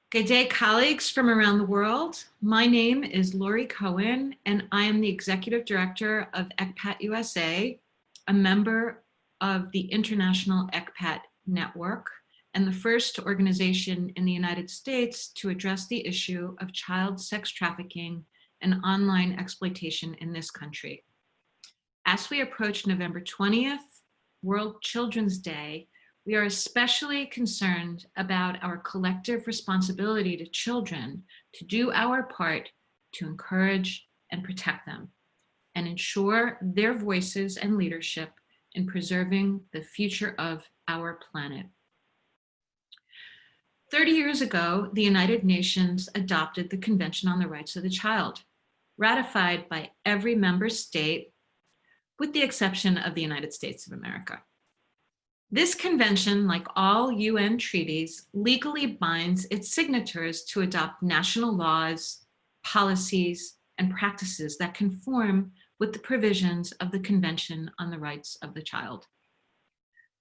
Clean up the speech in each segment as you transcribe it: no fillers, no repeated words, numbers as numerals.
Good day, colleagues from around the world. My name is Lori Cohen, and I am the Executive Director of ECPAT USA, a member of the International ECPAT Network, and the first organization in the United States to address the issue of child sex trafficking and online exploitation in this country. As we approach November 20th, World Children's Day, we are especially concerned about our collective responsibility to children to do our part to encourage and protect them and ensure their voices and leadership in preserving the future of our planet. 30 years ago, the United Nations adopted the Convention on the Rights of the Child, ratified by every member state, with the exception of the United States of America. This convention, like all UN treaties, legally binds its signatories to adopt national laws, policies, and practices that conform with the provisions of the Convention on the Rights of the Child.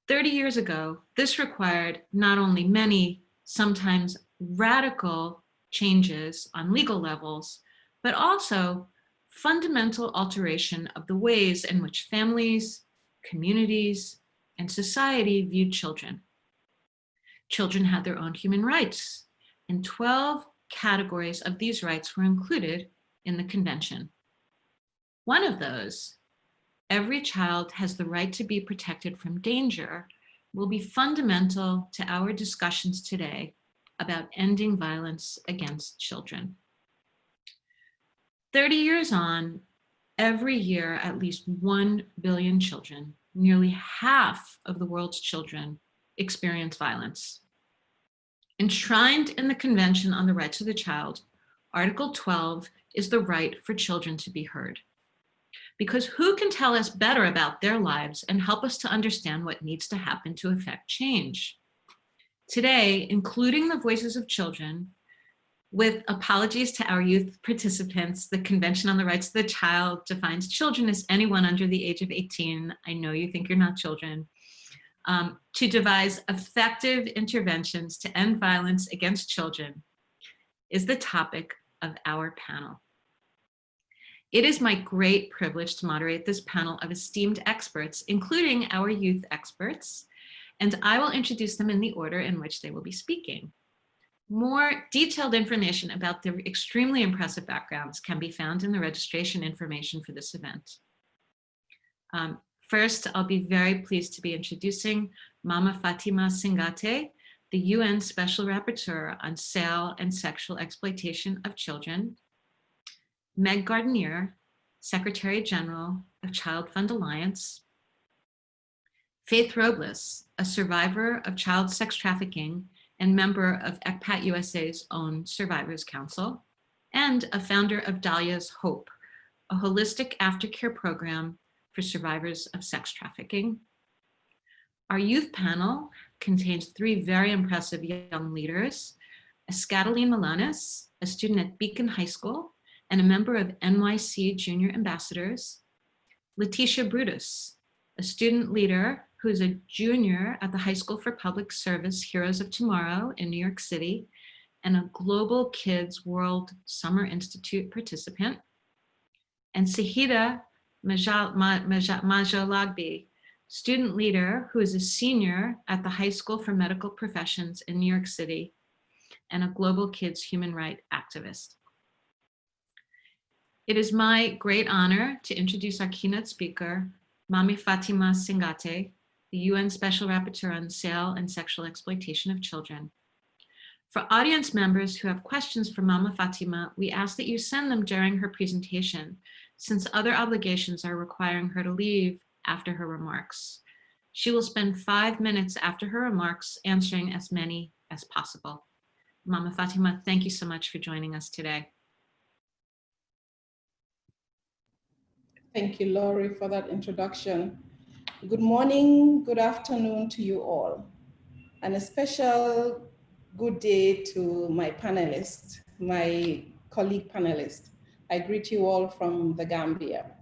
30 years ago, this required not only many, sometimes radical changes on legal levels, but also fundamental alteration of the ways in which families, communities, and society viewed children. Children had their own human rights, and 12 categories of these rights were included in the convention. One of those, every child has the right to be protected from danger, will be fundamental to our discussions today about ending violence against children. 30 years on, every year at least 1 billion children, nearly half of the world's children, experience violence. Enshrined in the Convention on the Rights of the Child, Article 12 is the right for children to be heard. Because who can tell us better about their lives and help us to understand what needs to happen to effect change? Today, including the voices of children, with apologies to our youth participants, the Convention on the Rights of the Child defines children as anyone under the age of 18. I know you think you're not children. To devise effective interventions to end violence against children is the topic of our panel. It is my great privilege to moderate this panel of esteemed experts, including our youth experts, and I will introduce them in the order in which they will be speaking. More detailed information about their extremely impressive backgrounds can be found in the registration information for this event. First, I'll be very pleased to be introducing Mama Fatima Singate, the UN Special Rapporteur on Sale and Sexual Exploitation of Children, Meg Gardenier, Secretary General of Child Fund Alliance, Faith Robles, a survivor of child sex trafficking and member of ECPAT USA's own Survivors Council, and a founder of Dahlia's Hope, a holistic aftercare program for survivors of sex trafficking. Our youth panel contains 3 very impressive young leaders, Escataline Milanes, a student at Beacon High School and a member of NYC Junior Ambassadors, Letitia Brutus, a student leader who is a junior at the High School for Public Service Heroes of Tomorrow in New York City, and a Global Kids World Summer Institute participant, and Sahida Majalagbi, student leader who is a senior at the High School for Medical Professions in New York City, and a Global Kids human rights activist. It is my great honor to introduce our keynote speaker, Mami Fatima Singate, the UN Special Rapporteur on Sale and Sexual Exploitation of Children. For audience members who have questions for Mama Fatima, we ask that you send them during her presentation, since other obligations are requiring her to leave after her remarks. She will spend 5 minutes after her remarks answering as many as possible. Mama Fatima, thank you so much for joining us today. Thank you, Laurie, for that introduction. Good morning, good afternoon to you all, and a special good day to my panelists, my colleague panelists. I greet you all from the Gambia.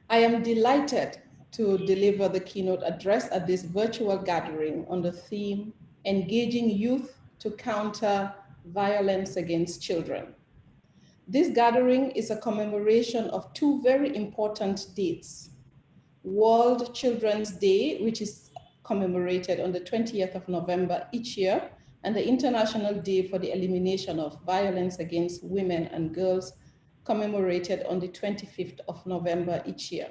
I am delighted to deliver the keynote address at this virtual gathering on the theme, Engaging Youth to counter violence against children. This gathering is a commemoration of two very important dates: World Children's Day, which is commemorated on the 20th of November each year, and the International Day for the Elimination of Violence Against Women and Girls, commemorated on the 25th of November each year.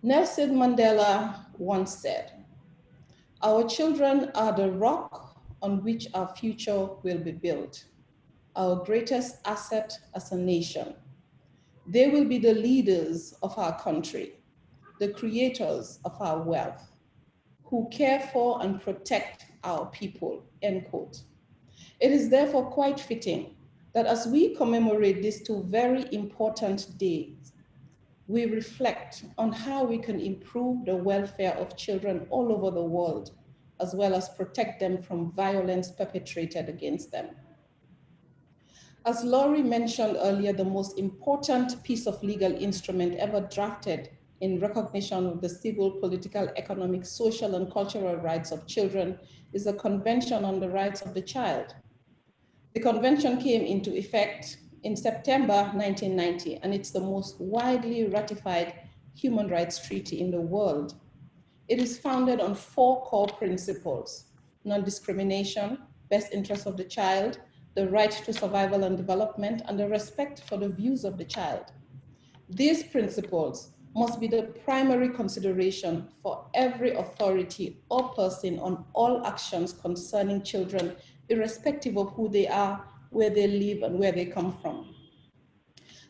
Nelson Mandela once said, "Our children are the rock on which our future will be built, our greatest asset as a nation. They will be the leaders of our country, the creators of our wealth, who care for and protect our people," end quote. It is therefore quite fitting that as we commemorate these two very important days, we reflect on how we can improve the welfare of children all over the world, as well as protect them from violence perpetrated against them. As Laurie mentioned earlier, the most important piece of legal instrument ever drafted in recognition of the civil, political, economic, social, and cultural rights of children is the Convention on the Rights of the Child. The convention came into effect in September 1990, and it's the most widely ratified human rights treaty in the world. It is founded on four core principles: non-discrimination, best interest of the child, the right to survival and development, and the respect for the views of the child. These principles must be the primary consideration for every authority or person on all actions concerning children, irrespective of who they are, where they live, and where they come from.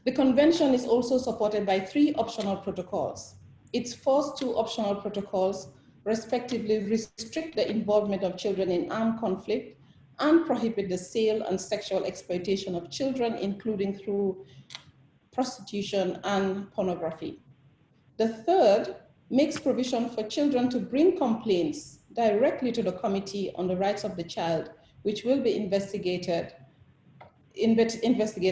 The convention is also supported by 3 optional protocols. Its first 2 optional protocols respectively restrict the involvement of children in armed conflict and prohibit the sale and sexual exploitation of children, including through prostitution and pornography. The third makes provision for children to bring complaints directly to the Committee on the Rights of the Child, which will be investigate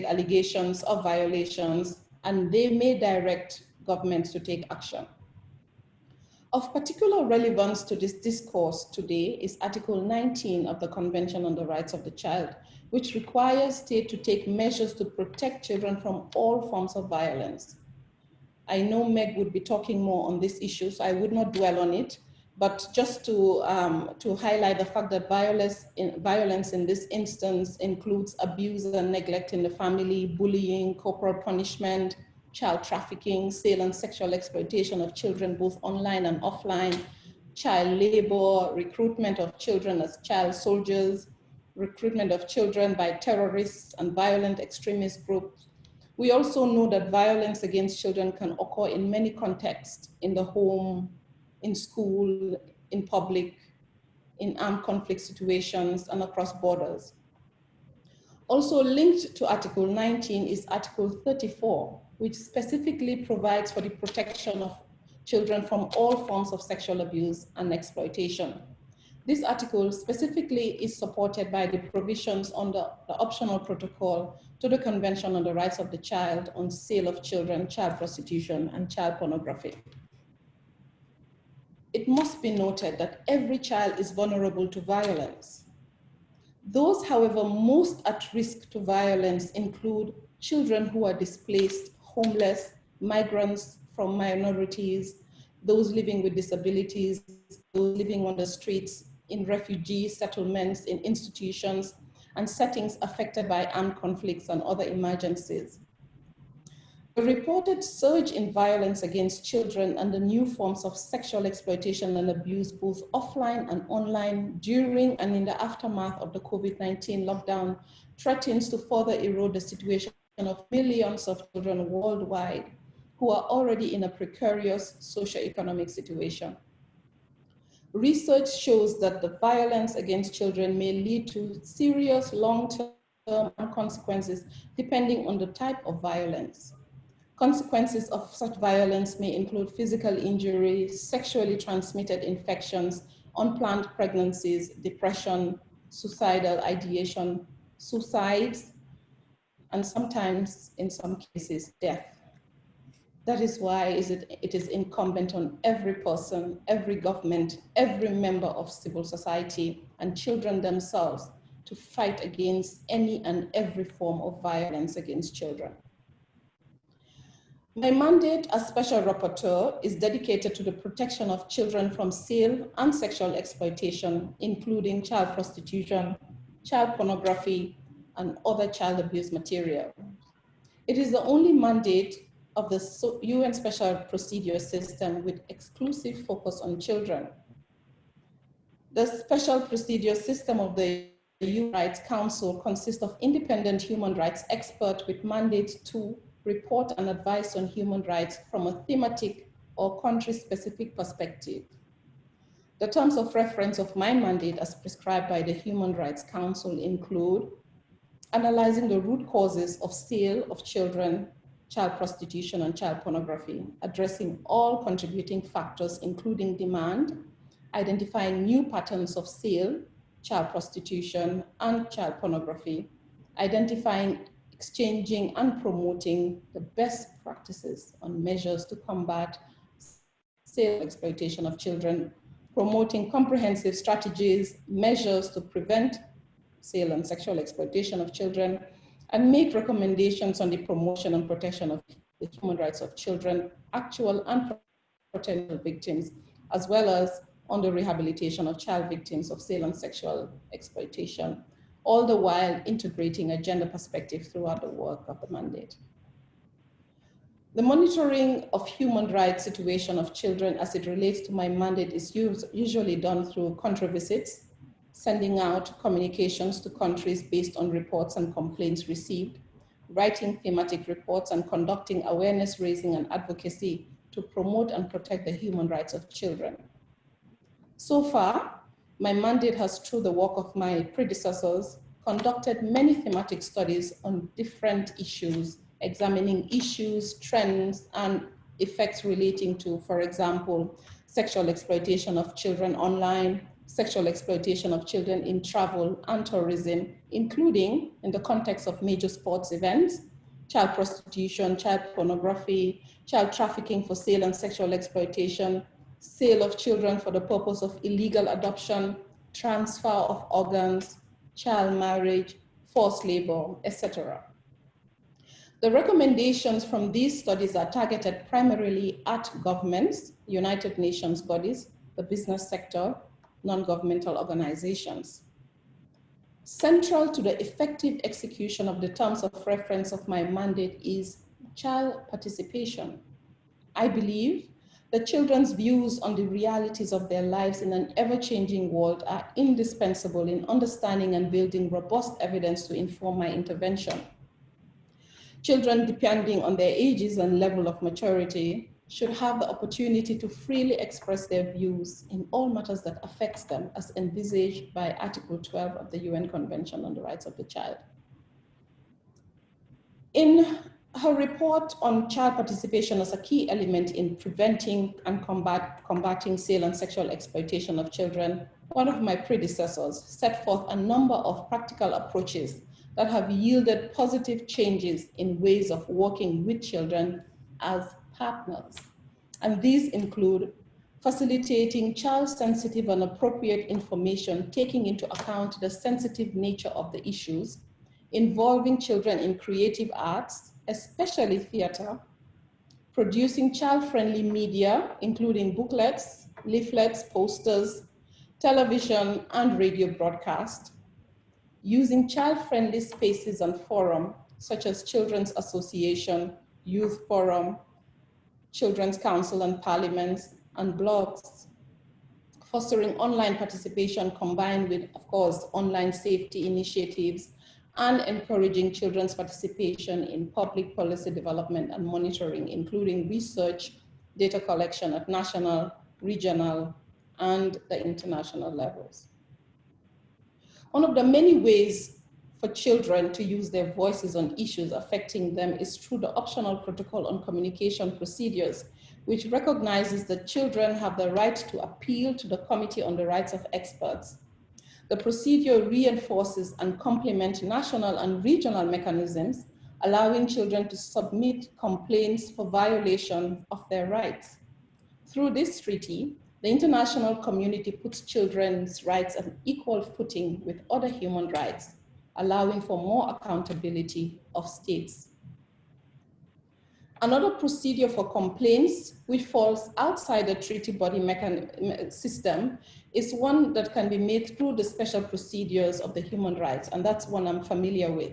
allegations of violations, and they may direct governments to take action. Of particular relevance to this discourse today is Article 19 of the Convention on the Rights of the Child, which requires states to take measures to protect children from all forms of violence. I know Meg would be talking more on this issue, so I would not dwell on it, but just to highlight the fact that violence in this instance includes abuse and neglect in the family, bullying, corporal punishment, child trafficking, sale and sexual exploitation of children, both online and offline, child labor, recruitment of children as child soldiers, recruitment of children by terrorists and violent extremist groups. We also know that violence against children can occur in many contexts: in the home, in school, in public, in armed conflict situations, and across borders. Also linked to Article 19 is Article 34, which specifically provides for the protection of children from all forms of sexual abuse and exploitation. This article specifically is supported by the provisions under the optional protocol to the Convention on the Rights of the Child on sale of children, child prostitution, and child pornography. It must be noted that every child is vulnerable to violence. Those, however, most at risk to violence include children who are displaced, homeless, migrants from minorities, those living with disabilities, those living on the streets, in refugee settlements, in institutions, and settings affected by armed conflicts and other emergencies. The reported surge in violence against children and the new forms of sexual exploitation and abuse, both offline and online, during and in the aftermath of the COVID-19 lockdown, threatens to further erode the situation of millions of children worldwide who are already in a precarious socioeconomic situation. Research shows that the violence against children may lead to serious long-term consequences depending on the type of violence. Consequences of such violence may include physical injury, sexually transmitted infections, unplanned pregnancies, depression, suicidal ideation, suicides, and sometimes, in some cases, death. That is why it is incumbent on every person, every government, every member of civil society, and children themselves to fight against any and every form of violence against children. My mandate as Special Rapporteur is dedicated to the protection of children from sale and sexual exploitation, including child prostitution, child pornography, and other child abuse material. It is the only mandate of the UN Special Procedure System with exclusive focus on children. The Special Procedure System of the Human Rights Council consists of independent human rights experts with mandate to report and advise on human rights from a thematic or country-specific perspective. The terms of reference of my mandate as prescribed by the Human Rights Council include analyzing the root causes of sale of children, child prostitution, and child pornography, addressing all contributing factors, including demand, identifying new patterns of sale, child prostitution, and child pornography, identifying, exchanging, and promoting the best practices on measures to combat sale exploitation of children, promoting comprehensive strategies, measures to prevent sale and sexual exploitation of children, and make recommendations on the promotion and protection of the human rights of children, actual and potential victims, as well as on the rehabilitation of child victims of sale and sexual exploitation, all the while integrating a gender perspective throughout the work of the mandate. The monitoring of human rights situation of children as it relates to my mandate is usually done through country visits, sending out communications to countries based on reports and complaints received, writing thematic reports, and conducting awareness raising and advocacy to promote and protect the human rights of children. So far, my mandate has, through the work of my predecessors, conducted many thematic studies on different issues, examining issues, trends, and effects relating to, for example, sexual exploitation of children online, sexual exploitation of children in travel and tourism, including in the context of major sports events, child prostitution, child pornography, child trafficking for sale and sexual exploitation, sale of children for the purpose of illegal adoption, transfer of organs, child marriage, forced labor, etc. The recommendations from these studies are targeted primarily at governments, United Nations bodies, the business sector, non-governmental organizations. Central to the effective execution of the terms of reference of my mandate is child participation. I believe that children's views on the realities of their lives in an ever-changing world are indispensable in understanding and building robust evidence to inform my intervention. Children, depending on their ages and level of maturity, should have the opportunity to freely express their views in all matters that affects them as envisaged by Article 12 of the UN Convention on the Rights of the Child. In her report on child participation as a key element in preventing and combating sale and sexual exploitation of children, one of my predecessors set forth a number of practical approaches that have yielded positive changes in ways of working with children as partners. And these include facilitating child-sensitive and appropriate information, taking into account the sensitive nature of the issues, involving children in creative arts, especially theater, producing child-friendly media, including booklets, leaflets, posters, television, and radio broadcast, using child-friendly spaces and forums, such as Children's Association, Youth Forum, Children's Council and Parliaments, and blogs, fostering online participation combined with, of course, online safety initiatives, and encouraging children's participation in public policy development and monitoring, including research, data collection at national, regional, and the international levels. One of the many ways for children to use their voices on issues affecting them is through the optional protocol on communication procedures, which recognizes that children have the right to appeal to the Committee on the Rights of Experts. The procedure reinforces and complements national and regional mechanisms allowing children to submit complaints for violation of their rights. Through this treaty, the international community puts children's rights on equal footing with other human rights, allowing for more accountability of states. Another procedure for complaints, which falls outside the treaty body system, is one that can be made through the special procedures of the human rights, and that's one I'm familiar with.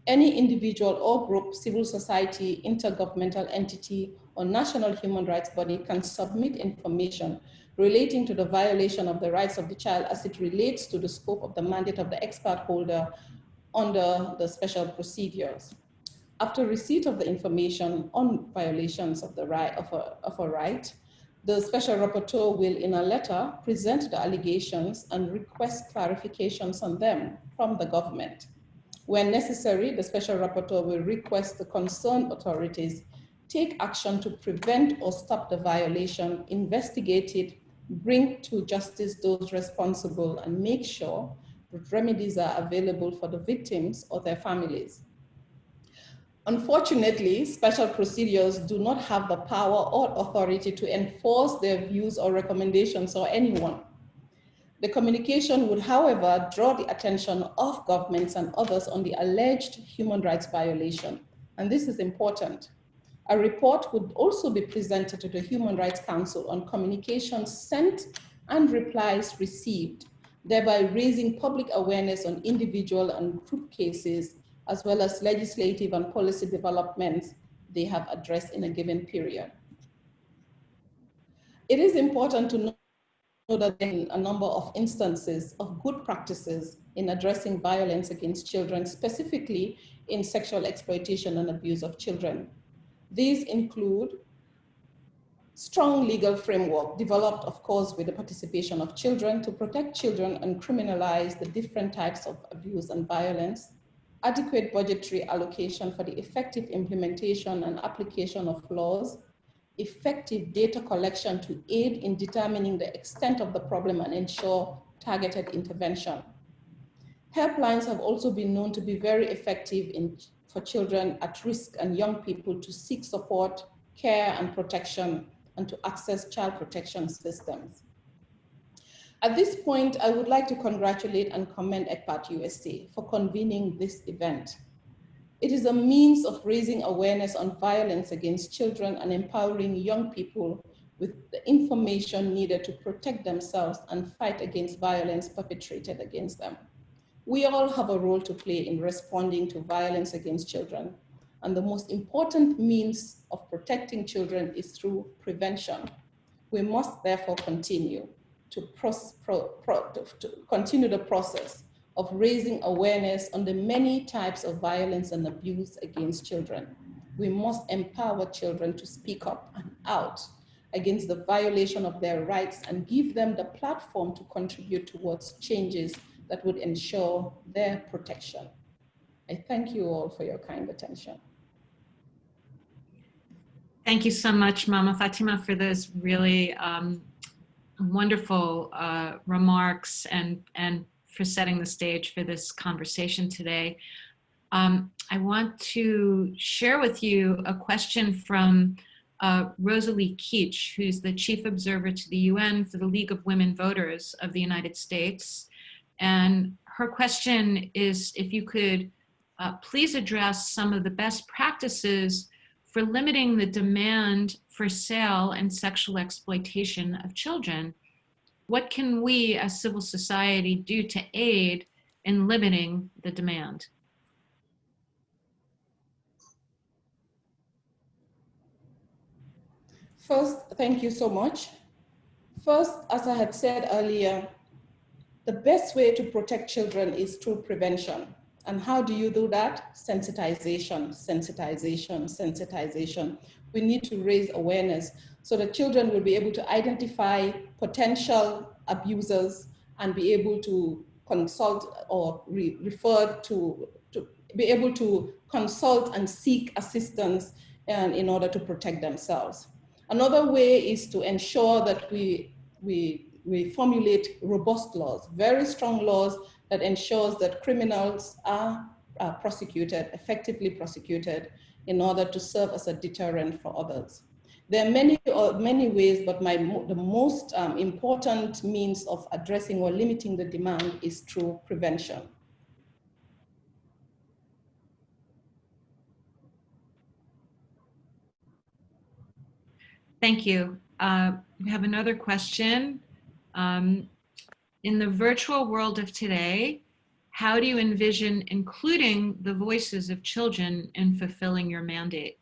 Any individual or group, civil society, intergovernmental entity, or national human rights body can submit information relating to the violation of the rights of the child as it relates to the scope of the mandate of the expert holder under the special procedures. After receipt of the information on violations of the right of a right, the special rapporteur will, in a letter, present the allegations and request clarifications on them from the government. When necessary, the special rapporteur will request the concerned authorities take action to prevent or stop the violation, investigate it, bring to justice those responsible, and make sure that remedies are available for the victims or their families. Unfortunately, special procedures do not have the power or authority to enforce their views or recommendations on anyone. The communication would, however, draw the attention of governments and others on the alleged human rights violation, and this is important. A report would also be presented to the Human Rights Council on communications sent and replies received, thereby raising public awareness on individual and group cases, as well as legislative and policy developments they have addressed in a given period. It is important to know that in a number of instances of good practices in addressing violence against children, specifically in sexual exploitation and abuse of children. These include strong legal framework developed, of course, with the participation of children to protect children and criminalize the different types of abuse and violence, adequate budgetary allocation for the effective implementation and application of laws, effective data collection to aid in determining the extent of the problem and ensure targeted intervention. Helplines have also been known to be very effective for children at risk and young people to seek support, care, and protection, and to access child protection systems. At this point, I would like to congratulate and commend ECPAT USA for convening this event. It is a means of raising awareness on violence against children and empowering young people with the information needed to protect themselves and fight against violence perpetrated against them. We all have a role to play in responding to violence against children, and the most important means of protecting children is through prevention. We must therefore continue to continue the process of raising awareness on the many types of violence and abuse against children. We must empower children to speak up and out against the violation of their rights and give them the platform to contribute towards changes that would ensure their protection. I thank you all for your kind attention. Thank you so much, Mama Fatima, for those really wonderful remarks and for setting the stage for this conversation today. I want to share with you a question from Rosalie Keach, who's the Chief Observer to the UN for the League of Women Voters of the United States. And her question is if you could please address some of the best practices for limiting the demand for sale and sexual exploitation of children. What can we as civil society do to aid in limiting the demand? First, thank you so much. First, as I had said earlier, the best way to protect children is through prevention. And how do you do that? Sensitization, sensitization, sensitization. We need to raise awareness so that children will be able to identify potential abusers and be able to consult or refer to be able to consult and seek assistance in order to protect themselves. Another way is to ensure that we formulate robust laws, very strong laws that ensures that criminals are prosecuted, effectively prosecuted, in order to serve as a deterrent for others. There are many ways, but the most important means of addressing or limiting the demand is through prevention. Thank you. We have another question. In the virtual world of today, how do you envision including the voices of children in fulfilling your mandate?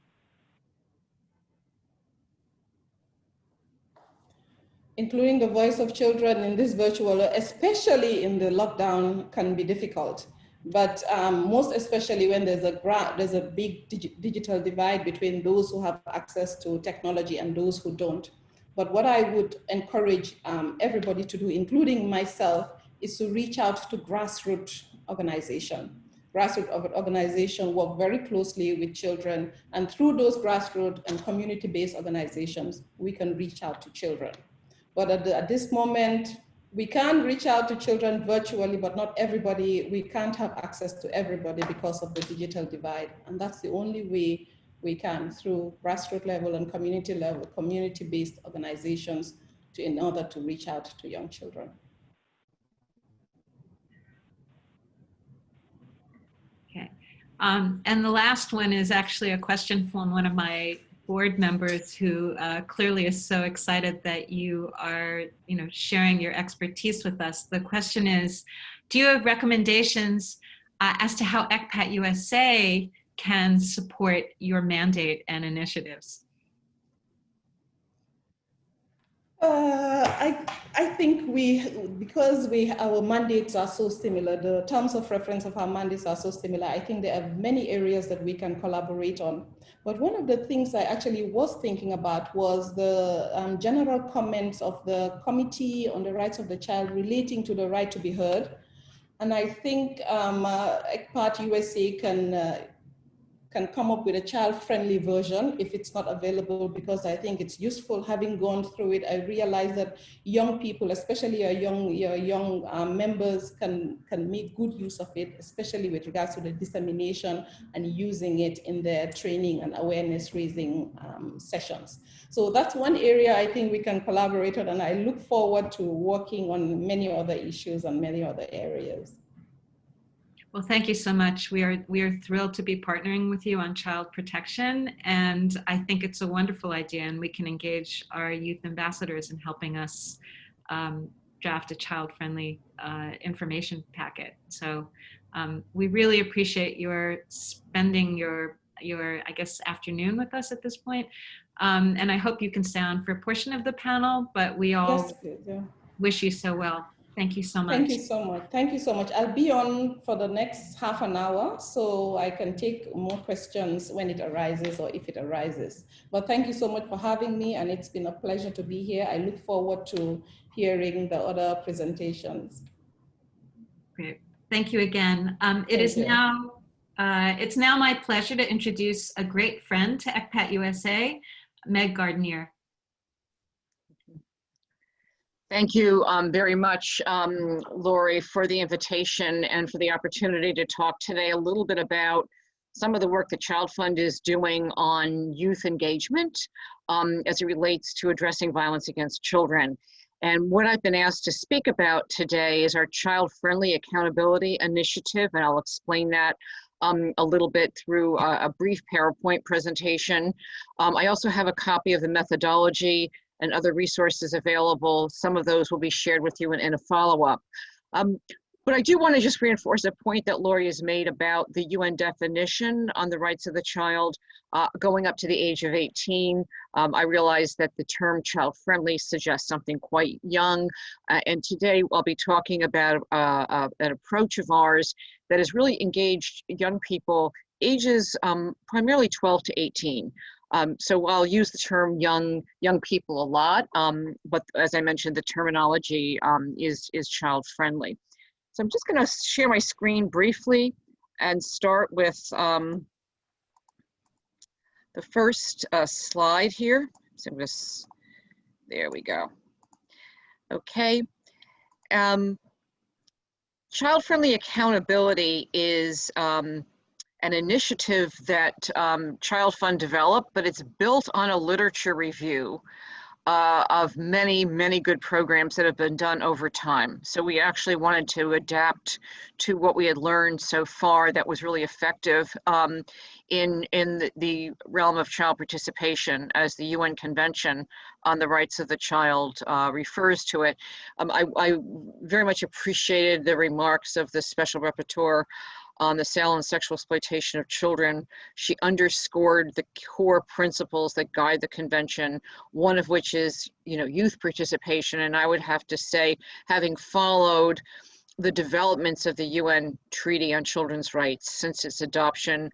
Including the voice of children in this virtual, especially in the lockdown, can be difficult. But most especially when there's a big digital divide between those who have access to technology and those who don't. But what I would encourage everybody to do, including myself, is to reach out to grassroots organization. Grassroots organization work very closely with children, and through those grassroots and community-based organizations, we can reach out to children. But at this moment, we can reach out to children virtually, but not everybody. We can't have access to everybody because of the digital divide. And that's the only way we can, through grassroots level and community level, community-based organizations, in order to reach out to young children. Okay. And the last one is actually a question from one of my board members who clearly is so excited that you are, sharing your expertise with us. The question is, do you have recommendations as to how ECPAT USA can support your mandate and initiatives? I think because our mandates are so similar, the terms of reference of our mandates are so similar, I think there are many areas that we can collaborate on. But one of the things I actually was thinking about was the general comments of the Committee on the Rights of the Child relating to the right to be heard. And I think ECPAT USA can come up with a child-friendly version if it's not available, because I think it's useful. Having gone through it, I realize that young people, especially your young members, can make good use of it, especially with regards to the dissemination and using it in their training and awareness raising sessions. So that's one area I think we can collaborate on, and I look forward to working on many other issues and many other areas. Well, thank you so much. We are thrilled to be partnering with you on child protection, and I think it's a wonderful idea, and we can engage our youth ambassadors in helping us draft a child-friendly information packet. So we really appreciate your spending your I guess afternoon with us at this point, and I hope you can stay on for a portion of the panel. But we all wish you so well. Thank you so much. Thank you so much. Thank you so much. I'll be on for the next half an hour, so I can take more questions when it arises or if it arises. But thank you so much for having me, and it's been a pleasure to be here. I look forward to hearing the other presentations. Great. Thank you again. It's now my pleasure to introduce a great friend to ECPAT USA, Meg Gardner. Thank you very much, Lori, for the invitation and for the opportunity to talk today a little bit about some of the work that Child Fund is doing on youth engagement as it relates to addressing violence against children. And what I've been asked to speak about today is our Child-Friendly Accountability Initiative, and I'll explain that a little bit through a brief PowerPoint presentation. I also have a copy of the methodology and other resources available. Some of those will be shared with you in a follow-up. But I do want to just reinforce a point that Lori has made about the UN definition on the rights of the child going up to the age of 18. I realize that the term child-friendly suggests something quite young, and today I'll be talking about an approach of ours that has really engaged young people ages primarily 12 to 18. So I'll use the term young people a lot, but as I mentioned, the terminology is child friendly. So I'm just going to share my screen briefly and start with the first slide here. So there we go. Okay. Child-friendly accountability is an initiative that Child Fund developed, but it's built on a literature review of many, many good programs that have been done over time. So we actually wanted to adapt to what we had learned so far that was really effective in the realm of child participation, as the UN Convention on the Rights of the Child refers to it. I very much appreciated the remarks of the Special Rapporteur on the sale and sexual exploitation of children. She underscored the core principles that guide the convention, one of which is, youth participation. And I would have to say, having followed the developments of the UN Treaty on Children's Rights since its adoption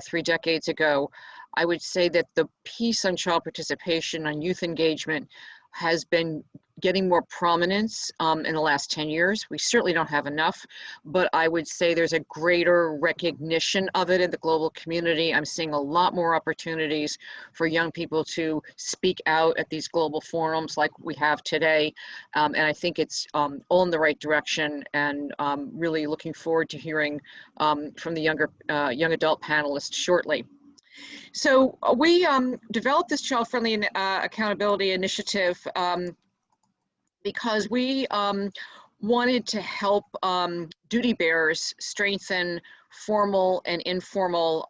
3 decades ago, I would say that the piece on child participation, on youth engagement, has been getting more prominence in the last 10 years. We certainly don't have enough, but I would say there's a greater recognition of it in the global community. I'm seeing a lot more opportunities for young people to speak out at these global forums like we have today. And I think it's all in the right direction, and really looking forward to hearing from the young adult panelists shortly. So we developed this child-friendly accountability initiative because we wanted to help duty bearers strengthen formal and informal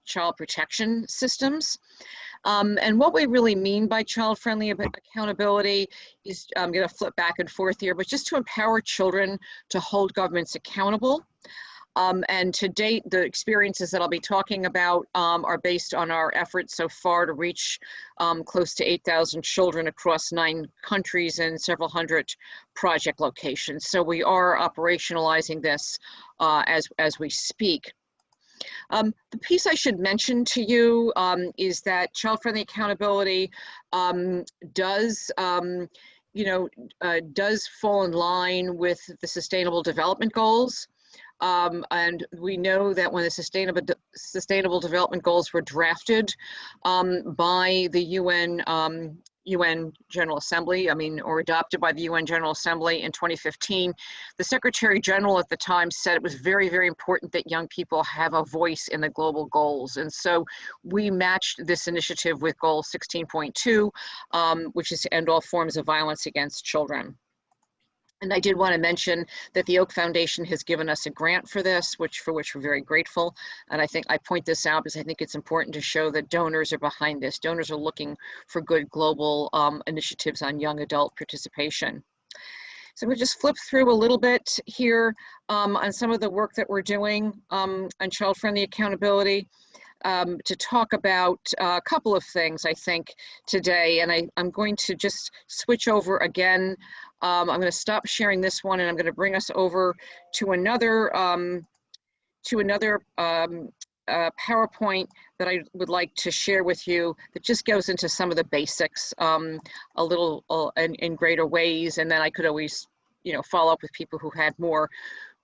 child protection systems. And what we really mean by child-friendly accountability is, I'm going to flip back and forth here, but just to empower children to hold governments accountable. And to date, the experiences that I'll be talking about are based on our efforts so far to reach close to 8,000 children across 9 countries and several hundred project locations. So we are operationalizing this as we speak. The piece I should mention to you is that child-friendly accountability does fall in line with the Sustainable Development Goals. And we know that when the Sustainable Development Goals were drafted by the UN General Assembly, or adopted by the UN General Assembly in 2015, the Secretary General at the time said it was very, very important that young people have a voice in the global goals. And so we matched this initiative with goal 16.2, which is to end all forms of violence against children. And I did want to mention that the Oak Foundation has given us a grant for this, for which we're very grateful. And I think I point this out because I think it's important to show that donors are behind this. Donors are looking for good global initiatives on young adult participation. So we'll just flip through a little bit here on some of the work that we're doing on child-friendly accountability. To talk about a couple of things, I think, today. And I'm going to just switch over again. I'm going to stop sharing this one, and I'm going to bring us over to another PowerPoint that I would like to share with you that just goes into some of the basics a little in greater ways. And then I could always, follow up with people who had more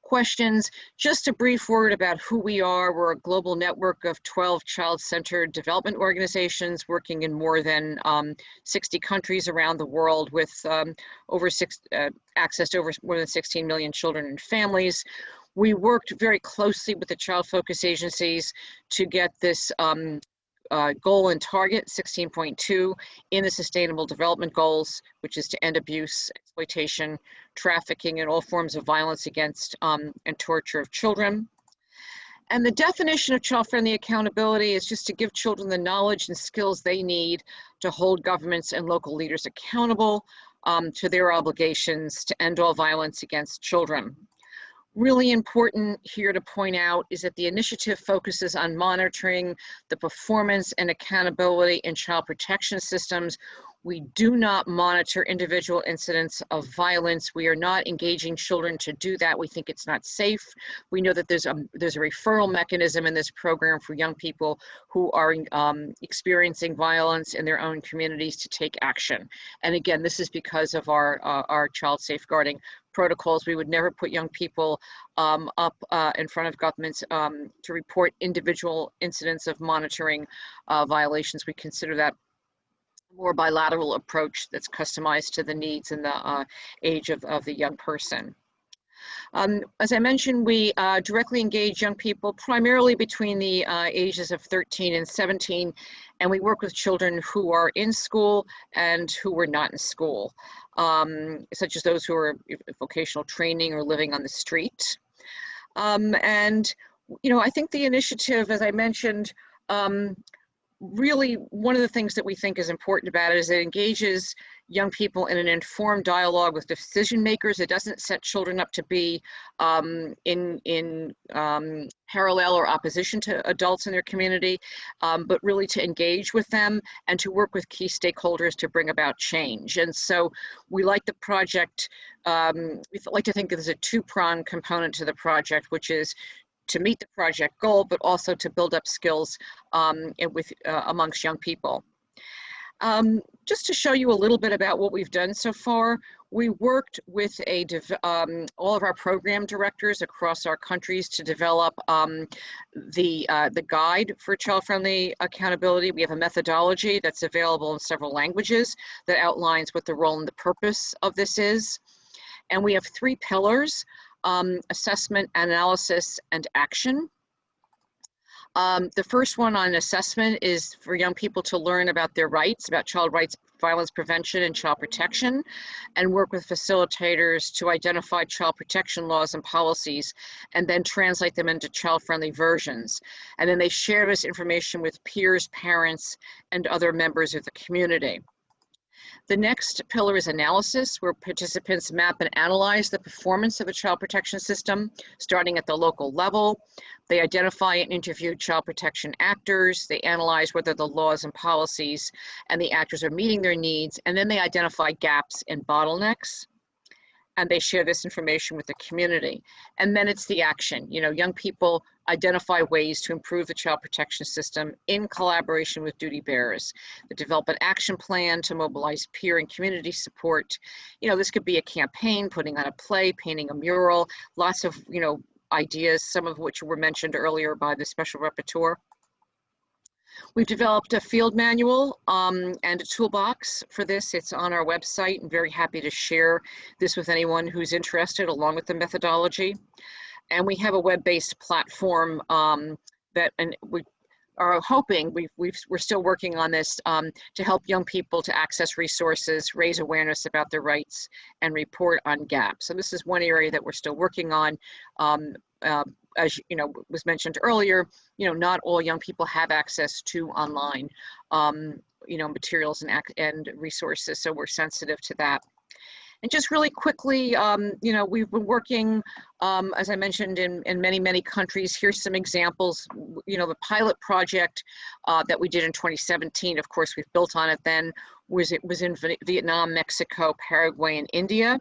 questions. Just a brief word about who we are. We're a global network of 12 child-centered development organizations working in more than 60 countries around the world with access to over more than 16 million children and families. We worked very closely with the child focus agencies to get this goal and target 16.2 in the Sustainable Development Goals, which is to end abuse, exploitation, trafficking, and all forms of violence against and torture of children. And the definition of child-friendly accountability is just to give children the knowledge and skills they need to hold governments and local leaders accountable to their obligations to end all violence against children. Really important here to point out is that the initiative focuses on monitoring the performance and accountability in child protection systems. We do not monitor individual incidents of violence. We are not engaging children to do that. We think it's not safe. We know that there's a referral mechanism in this program for young people who are experiencing violence in their own communities to take action. And again, this is because of our child safeguarding protocols. We would never put young people up in front of governments to report individual incidents of monitoring violations. We consider that more bilateral approach that's customized to the needs and the age of the young person. As I mentioned, we directly engage young people primarily between the ages of 13 and 17, and we work with children who are in school and who are not in school, such as those who are in vocational training or living on the street. And, you know, I think the initiative, as I mentioned, really one of the things that we think is important about it is it engages young people in an informed dialogue with decision makers. It doesn't set children up to be in parallel or opposition to adults in their community, but really to engage with them and to work with key stakeholders to bring about change. And so we like the project, we like to think there's a two-pronged component to the project, which is to meet the project goal, but also to build up skills amongst young people. Just to show you a little bit about what we've done so far, we worked with all of our program directors across our countries to develop the guide for child-friendly accountability. We have a methodology that's available in several languages that outlines what the role and the purpose of this is. And we have 3 pillars: assessment, analysis, and action. The first one on assessment is for young people to learn about their rights, about child rights, violence prevention, and child protection, and work with facilitators to identify child protection laws and policies, and then translate them into child-friendly versions. And then they share this information with peers, parents, and other members of the community. The next pillar is analysis, where participants map and analyze the performance of a child protection system, starting at the local level. They identify and interview child protection actors. They analyze whether the laws and policies and the actors are meeting their needs, and then they identify gaps and bottlenecks. And they share this information with the community. And then it's the action. You know, young people identify ways to improve the child protection system in collaboration with duty bearers. They develop an action plan to mobilize peer and community support. You know, this could be a campaign, putting on a play, painting a mural, lots of, you know, ideas, some of which were mentioned earlier by the special rapporteur. We've developed a field manual and a toolbox for this. It's on our website. I'm very happy to share this with anyone who's interested, along with the methodology. And we have a web-based platform that, and we are hoping, we're still working on this, to help young people to access resources, raise awareness about their rights, and report on gaps. So this is one area that we're still working on. As you know, was mentioned earlier, you know, not all young people have access to online, you know, materials and resources, so we're sensitive to that. And just really quickly, you know, we've been working, as I mentioned, in many countries. Here's some examples. You know, the pilot project that we did in 2017, of course, we've built on it then, was in Vietnam, Mexico, Paraguay, and India.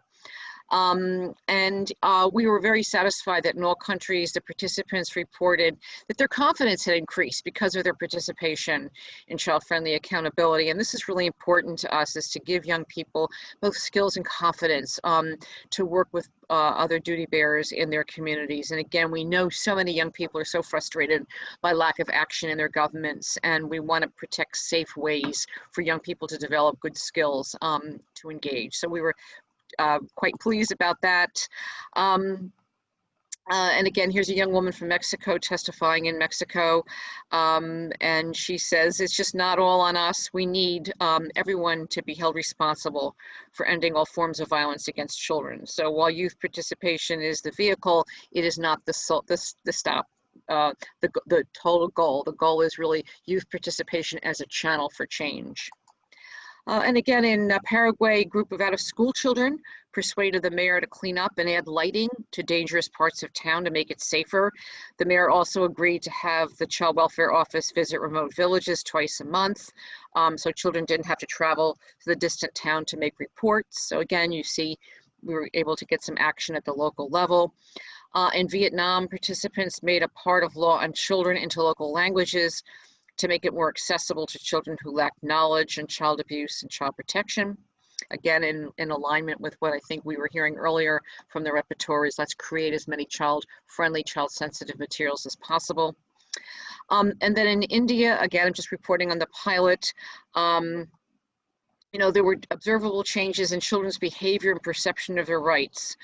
We were very satisfied that in all countries, the participants reported that their confidence had increased because of their participation in child-friendly accountability. And this is really important to us, is to give young people both skills and confidence to work with other duty bearers in their communities. And again, we know so many young people are so frustrated by lack of action in their governments, and we want to protect safe ways for young people to develop good skills to engage. So we were quite pleased about that. And again, here's a young woman from Mexico testifying in Mexico. And she says, it's just not all on us. We need everyone to be held responsible for ending all forms of violence against children. So while youth participation is the vehicle, it is not the stop. The total goal. The goal is really youth participation as a channel for change. And again, in Paraguay, a group of out-of-school children persuaded the mayor to clean up and add lighting to dangerous parts of town to make it safer. The mayor also agreed to have the Child Welfare Office visit remote villages twice a month, so children didn't have to travel to the distant town to make reports. So again, you see, we were able to get some action at the local level. In Vietnam, participants made a part of law on children into local languages to make it more accessible to children who lack knowledge in child abuse and child protection. Again, in alignment with what I think we were hearing earlier from the rapporteur, is let's create as many child-friendly, child-sensitive materials as possible. And then in India, again, I'm just reporting on the pilot. You know, there were observable changes in children's behavior and perception of their rights.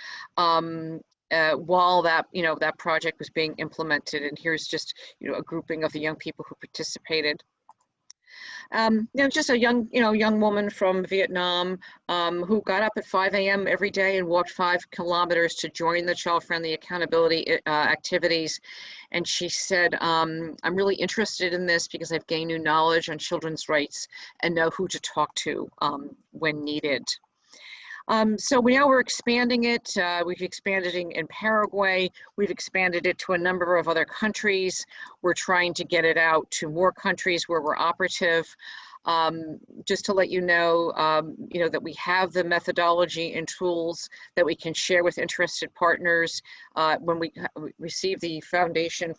while that, that project was being implemented. And here's just, a grouping of the young people who participated. Just a young woman from Vietnam who got up at 5 a.m. every day and walked 5 kilometers to join the child-friendly accountability activities. And she said, I'm really interested in this because I've gained new knowledge on children's rights and know who to talk to when needed. So now we're expanding it. We've expanded in Paraguay. We've expanded it to a number of other countries. We're trying to get it out to more countries where we're operative. Just to let you know, that we have the methodology and tools that we can share with interested partners. When we received the foundation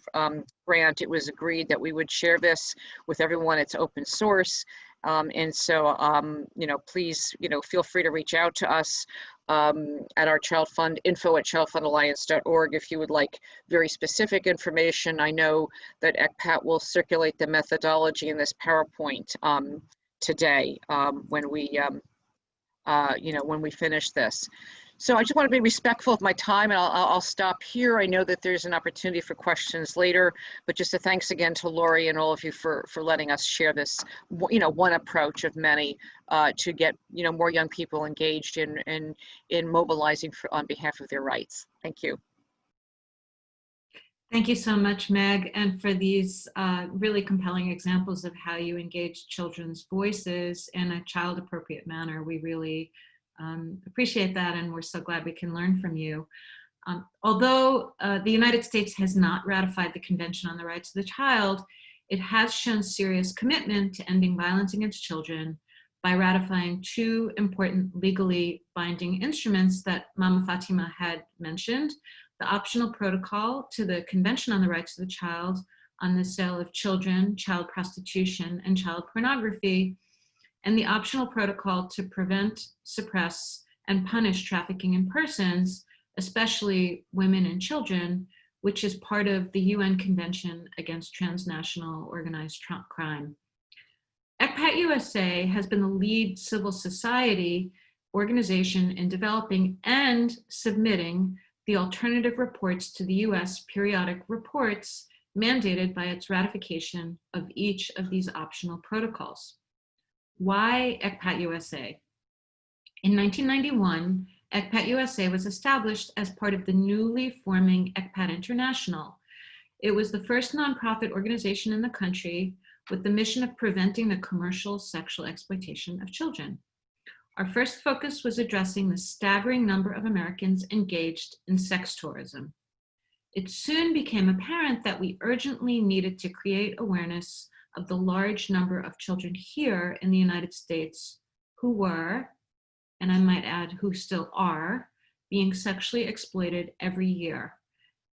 grant, it was agreed that we would share this with everyone. It's open source. And so, please, feel free to reach out to us at our Child Fund, info@childfundalliance.org if you would like very specific information. I know that ECPAT will circulate the methodology in this PowerPoint today when we finish this. So I just want to be respectful of my time, and I'll stop here. I know that there's an opportunity for questions later, but just a thanks again to Lori and all of you for letting us share this, one approach of many to get, more young people engaged in mobilizing on behalf of their rights. Thank you. Thank you so much, Meg, and for these really compelling examples of how you engage children's voices in a child-appropriate manner. We really appreciate that, and we're so glad we can learn from you. Although the United States has not ratified the Convention on the Rights of the Child, it has shown serious commitment to ending violence against children by ratifying 2 important legally binding instruments that Mama Fatima had mentioned: the optional protocol to the Convention on the Rights of the Child on the sale of children, child prostitution, and child pornography, and the optional protocol to prevent, suppress, and punish trafficking in persons, especially women and children, which is part of the UN Convention Against Transnational Organized Crime. ECPAT USA has been the lead civil society organization in developing and submitting the alternative reports to the US periodic reports mandated by its ratification of each of these optional protocols. Why ECPAT USA? In 1991, ECPAT USA was established as part of the newly forming ECPAT International. It was the first nonprofit organization in the country with the mission of preventing the commercial sexual exploitation of children. Our first focus was addressing the staggering number of Americans engaged in sex tourism. It soon became apparent that we urgently needed to create awareness of the large number of children here in the United States who were, and I might add who still are, being sexually exploited every year,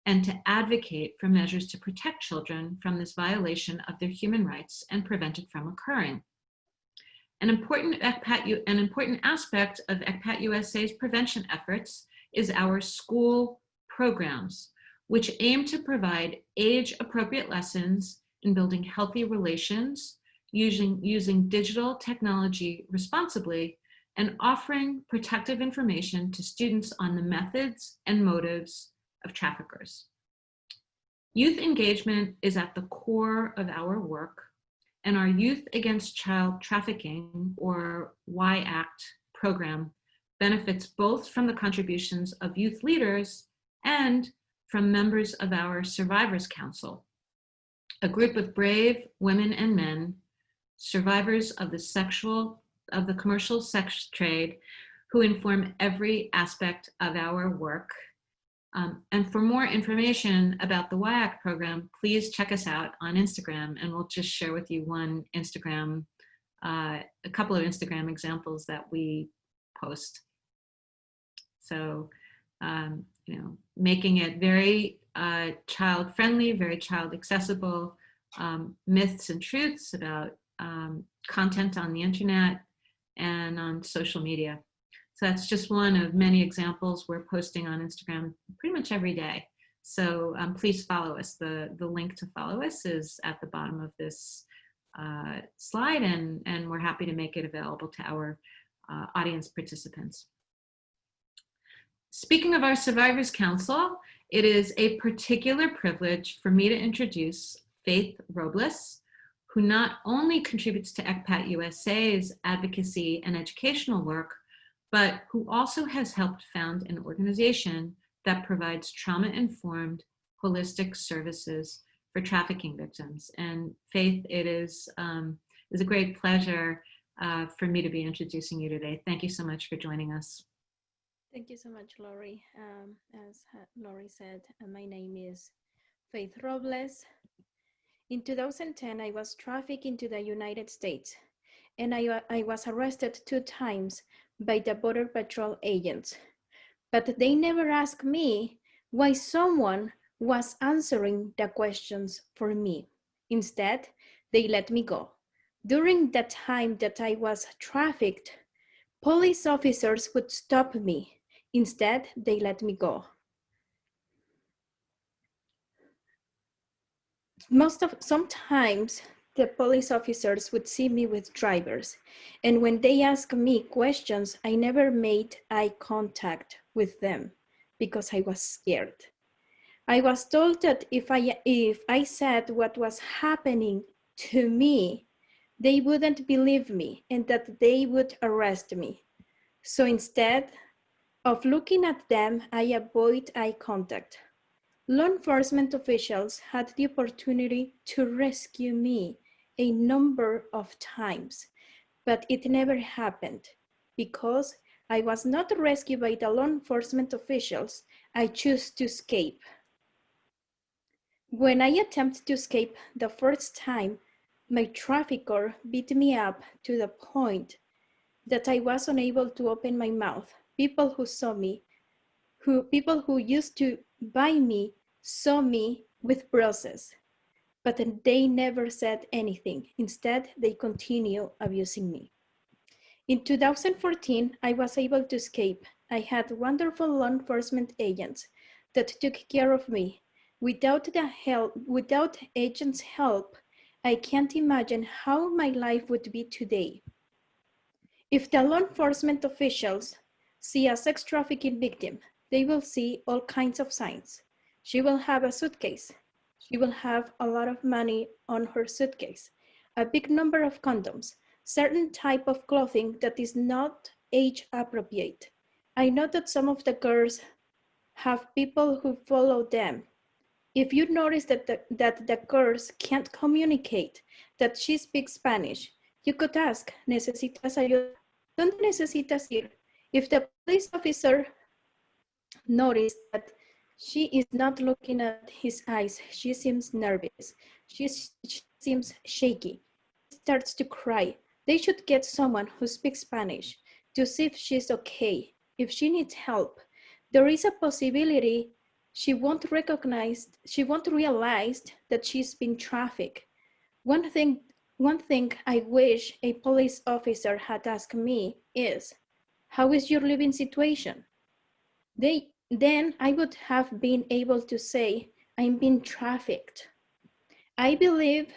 and to advocate for measures to protect children from this violation of their human rights and prevent it from occurring. An important aspect of ECPAT USA's prevention efforts is our school programs, which aim to provide age-appropriate lessons in building healthy relations, using digital technology responsibly, and offering protective information to students on the methods and motives of traffickers. Youth engagement is at the core of our work, and our Youth Against Child Trafficking, or YACT program, benefits both from the contributions of youth leaders and from members of our Survivors Council, a group of brave women and men, survivors of the commercial sex trade, who inform every aspect of our work. And for more information about the YAC program, please check us out on Instagram, and we'll just share with you a couple of Instagram examples that we post. So, making it very child-friendly, very child-accessible, myths and truths about content on the internet and on social media. So that's just one of many examples we're posting on Instagram pretty much every day. So please follow us. The link to follow us is at the bottom of this slide, and we're happy to make it available to our audience participants. Speaking of our Survivors Council, it is a particular privilege for me to introduce Faith Robles, who not only contributes to ECPAT USA's advocacy and educational work, but who also has helped found an organization that provides trauma-informed, holistic services for trafficking victims. And Faith, it is a great pleasure for me to be introducing you today. Thank you so much for joining us. Thank you so much, Lori. As Lori said, my name is Faith Robles. In 2010, I was trafficked into the United States, and I was arrested 2 times by the Border Patrol agents. But they never asked me why someone was answering the questions for me. Instead, they let me go. During the time that I was trafficked, police officers would stop me. Instead, they let me go. Sometimes the police officers would see me with drivers, and when they asked me questions, I never made eye contact with them because I was scared. I was told that if I said what was happening to me, they wouldn't believe me and that they would arrest me. So instead of looking at them, I avoid eye contact. Law enforcement officials had the opportunity to rescue me a number of times, but it never happened because I was not rescued by the law enforcement officials. I chose to escape. When I attempted to escape the first time, my trafficker beat me up to the point that I was unable to open my mouth. People who saw me, people who used to buy me, saw me with bruises, but they never said anything. Instead, they continue abusing me. In 2014, I was able to escape. I had wonderful law enforcement agents that took care of me. Without agents' help, I can't imagine how my life would be today. If the law enforcement officials see a sex trafficking victim, they will see all kinds of signs. She will have a suitcase. She will have a lot of money on her suitcase, a big number of condoms, certain type of clothing that is not age appropriate. I know that some of the girls have people who follow them. If you notice that the girls can't communicate, that she speaks Spanish, you could ask, ¿necesitas ayuda? ¿Dónde necesitas ir? If the police officer noticed that she is not looking at his eyes, she seems nervous, she seems shaky, she starts to cry, they should get someone who speaks Spanish to see if she's okay, if she needs help. There is a possibility she won't realize that she's been trafficked. One thing I wish a police officer had asked me is, how is your living situation? Then I would have been able to say, I'm being trafficked. I believe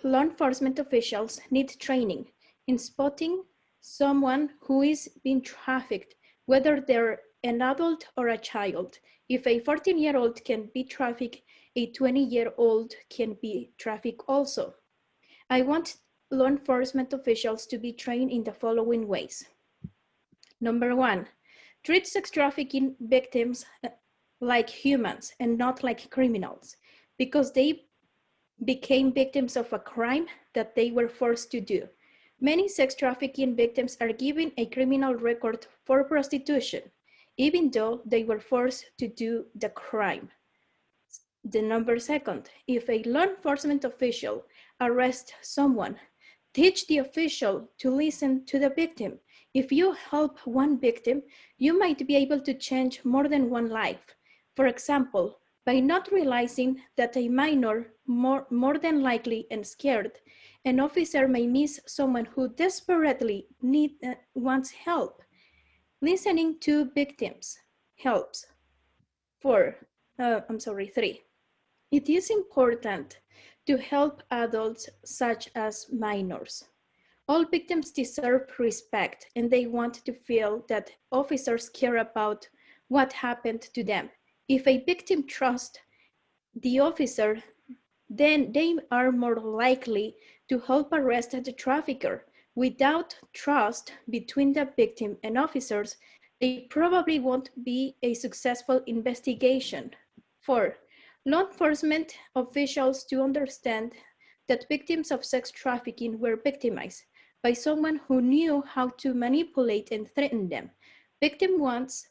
law enforcement officials need training in spotting someone who is being trafficked, whether they're an adult or a child. If a 14-year-old can be trafficked, a 20-year-old can be trafficked also. I want law enforcement officials to be trained in the following ways. Number 1, treat sex trafficking victims like humans and not like criminals, because they became victims of a crime that they were forced to do. Many sex trafficking victims are given a criminal record for prostitution, even though they were forced to do the crime. The number 2, if a law enforcement official arrests someone, teach the official to listen to the victim. If you help one victim, you might be able to change more than one life. For example, by not realizing that a minor, more than likely and scared, an officer may miss someone who desperately wants help. Listening to victims helps. 3. It is important to help adults such as minors. All victims deserve respect, and they want to feel that officers care about what happened to them. If a victim trusts the officer, then they are more likely to help arrest the trafficker. Without trust between the victim and officers, they probably won't be a successful investigation. 4. Law enforcement officials do understand that victims of sex trafficking were victimized by someone who knew how to manipulate and threaten them. Victim want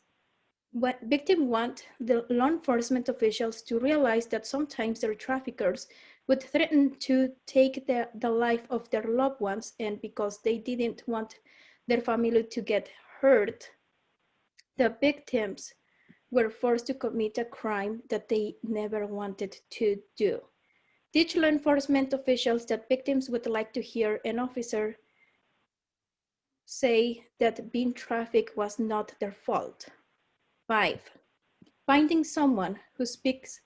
the law enforcement officials to realize that sometimes their traffickers would threaten to take the life of their loved ones, and because they didn't want their family to get hurt, the victims were forced to commit a crime that they never wanted to do. Teach law enforcement officials that victims would like to hear an officer say that being trafficked was not their fault. 5. Finding someone who speaks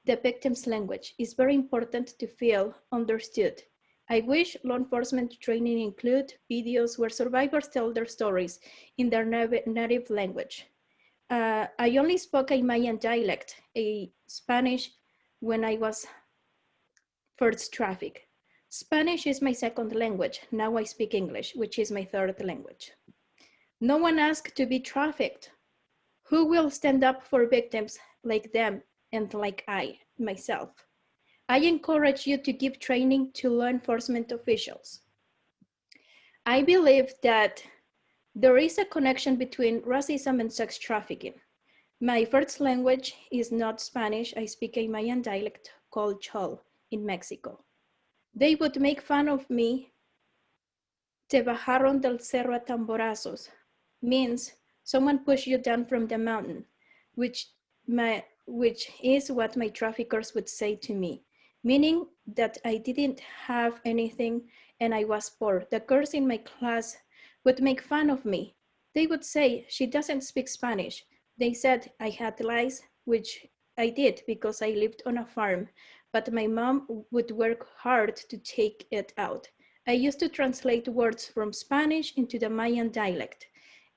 the victim's language is very important to feel understood. I wish law enforcement training include videos where survivors tell their stories in their native language. I only spoke a Mayan dialect, a Spanish, when I was first trafficked. Spanish is my second language. Now I speak English, which is my third language. No one asked to be trafficked. Who will stand up for victims like them and like I, myself? I encourage you to give training to law enforcement officials. I believe that there is a connection between racism and sex trafficking. My first language is not Spanish. I speak a Mayan dialect called Chol in Mexico. They would make fun of me. Te bajaron del cerro a tamborazos means someone pushed you down from the mountain, which is what my traffickers would say to me, meaning that I didn't have anything and I was poor. The girls in my class would make fun of me. They would say, she doesn't speak Spanish. They said I had lice, which I did because I lived on a farm, but my mom would work hard to take it out. I used to translate words from Spanish into the Mayan dialect,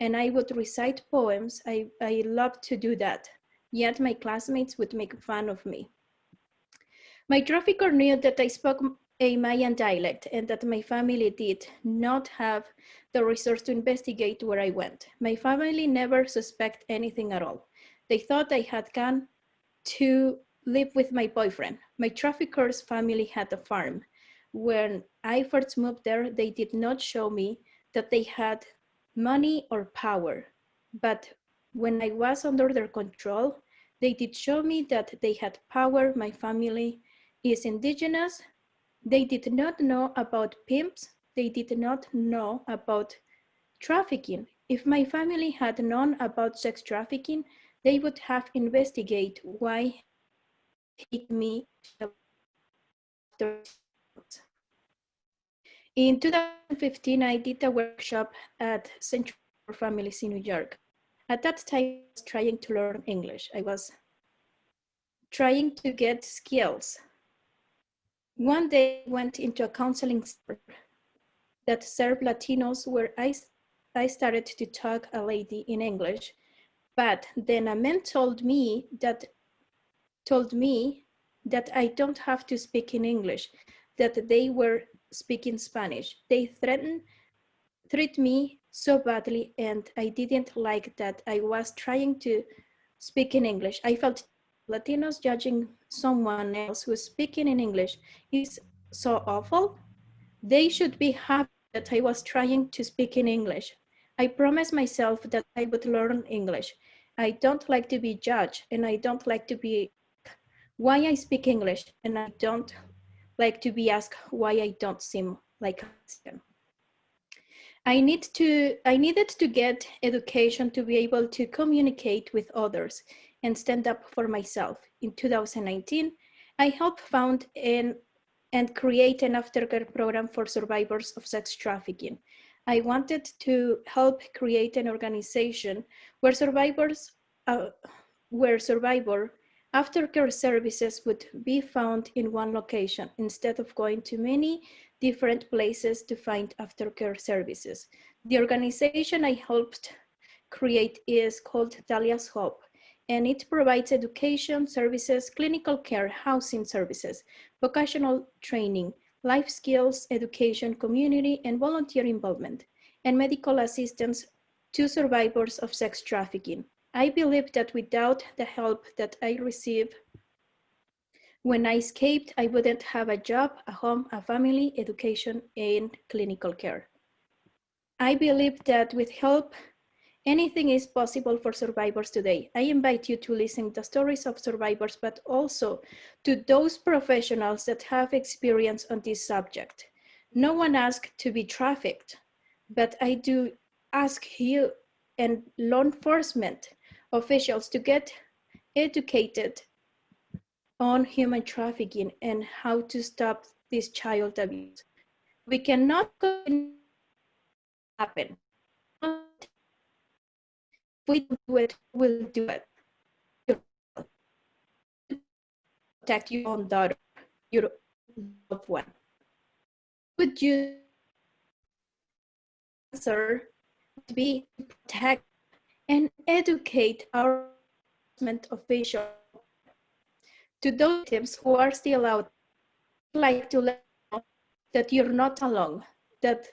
and I would recite poems. I loved to do that, yet my classmates would make fun of me. My trafficker knew that I spoke a Mayan dialect and that my family did not have the resource to investigate where I went. My family never suspected anything at all. They thought I had gone to live with my boyfriend. My trafficker's family had a farm. When I first moved there, they did not show me that they had money or power. But when I was under their control, they did show me that they had power. My family is indigenous. They did not know about pimps. They did not know about trafficking. If my family had known about sex trafficking, they would have investigated why take me after. In 2015, I did a workshop at Central for Families in New York. At that time, I was trying to learn English. I was trying to get skills. One day, I went into a counseling center that served Latinos where I started to talk a lady in English, but then a man told me that I don't have to speak in English, that they were speaking Spanish. They threatened me so badly, and I didn't like that I was trying to speak in English. I felt Latinos judging someone else who's speaking in English is so awful. They should be happy that I was trying to speak in English. I promised myself that I would learn English. I don't like to be judged, and I don't like to be why I speak English, and I don't like to be asked why I don't seem like a Mexican. I needed to get education to be able to communicate with others and stand up for myself. In 2019, I helped found and create an aftercare program for survivors of sex trafficking. I wanted to help create an organization where survivor aftercare services would be found in one location instead of going to many different places to find aftercare services. The organization I helped create is called Dahlia's Hope, and it provides education services, clinical care, housing services, vocational training, life skills, education, community, and volunteer involvement, and medical assistance to survivors of sex trafficking. I believe that without the help that I received when I escaped, I wouldn't have a job, a home, a family, education, and clinical care. I believe that with help, anything is possible for survivors today. I invite you to listen to the stories of survivors, but also to those professionals that have experience on this subject. No one asked to be trafficked, but I do ask you and law enforcement officials to get educated on human trafficking and how to stop this child abuse. We cannot happen. If we don't do it, we'll do it. Protect your own daughter, your loved one. Would you answer to be to protect and educate our government officials? To those victims who are still out, I'd like to let you know that you're not alone, that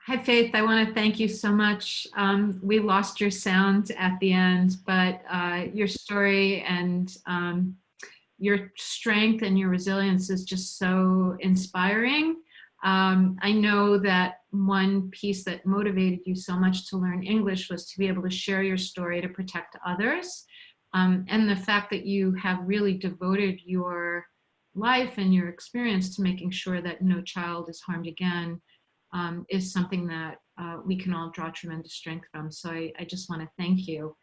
Hi, Faith. I want to thank you so much. We lost your sound at the end, but your story and your strength and your resilience is just so inspiring. I know that one piece that motivated you so much to learn English was to be able to share your story to protect others. And the fact that you have really devoted your life and your experience to making sure that no child is harmed again is something that we can all draw tremendous strength from. So I just want to thank you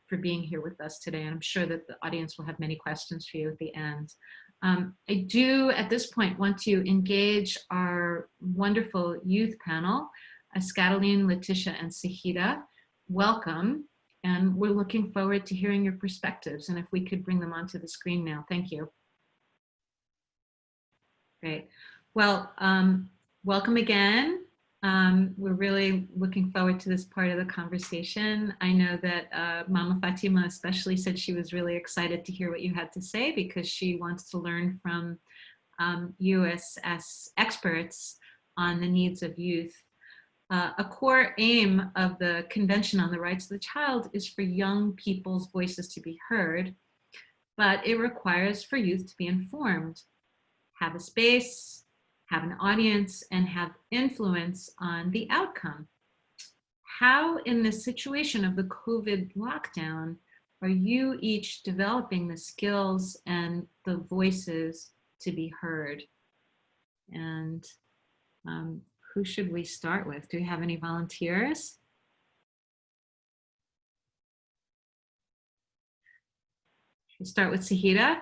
for being here with us today. And I'm sure that the audience will have many questions for you at the end. I do, at this point, want to engage our wonderful youth panel, Scataline, Letitia, and Sahida. Welcome. And we're looking forward to hearing your perspectives. And if we could bring them onto the screen now, thank you. Great. Well, welcome again. We're really looking forward to this part of the conversation. I know that Mama Fatima especially said she was really excited to hear what you had to say because she wants to learn from you as experts on the needs of youth. A core aim of the Convention on the Rights of the Child is for young people's voices to be heard, but it requires for youth to be informed, have a space, have an audience, and have influence on the outcome. How, in the situation of the COVID lockdown, are you each developing the skills and the voices to be heard? And who should we start with? Do we have any volunteers? Should we start with Sahida?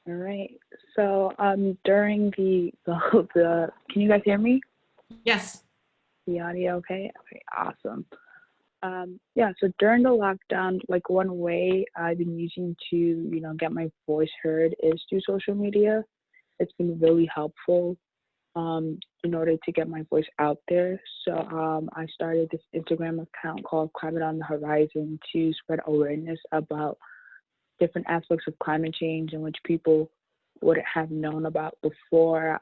All right. So during the can you guys hear me? Yes. The audio okay? Okay, awesome. Yeah, so during the lockdown, like one way I've been using to, get my voice heard is through social media. It's been really helpful in order to get my voice out there. So I started this Instagram account called Climate on the Horizon to spread awareness about different aspects of climate change in which people wouldn't have known about before.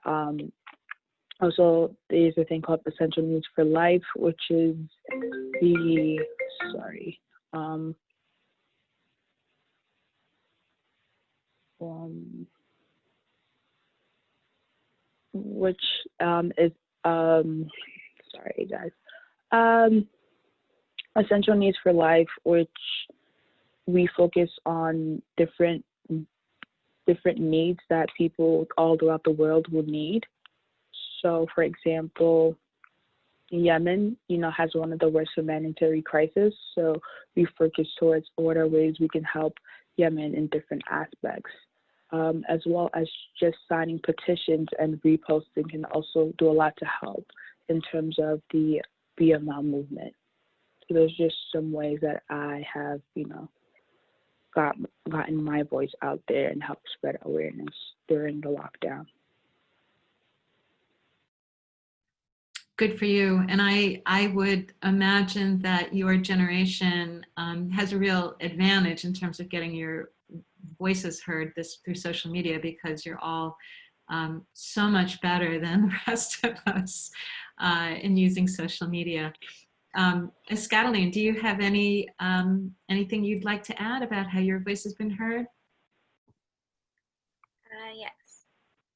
Also, there's a thing called Essential Needs for Life, which is the, which is, sorry guys, Essential Needs for Life, which we focus on different needs that people all throughout the world will need. So, for example, Yemen, has one of the worst humanitarian crises. So we focus towards what are ways we can help Yemen in different aspects, as well as just signing petitions and reposting can also do a lot to help in terms of the BML movement. So there's just some ways that I have, gotten my voice out there and helped spread awareness during the lockdown. Good for you. And I would imagine that your generation has a real advantage in terms of getting your voices heard through social media, because you're all so much better than the rest of us in using social media. Scataline, do you have anything you'd like to add about how your voice has been heard? Yes.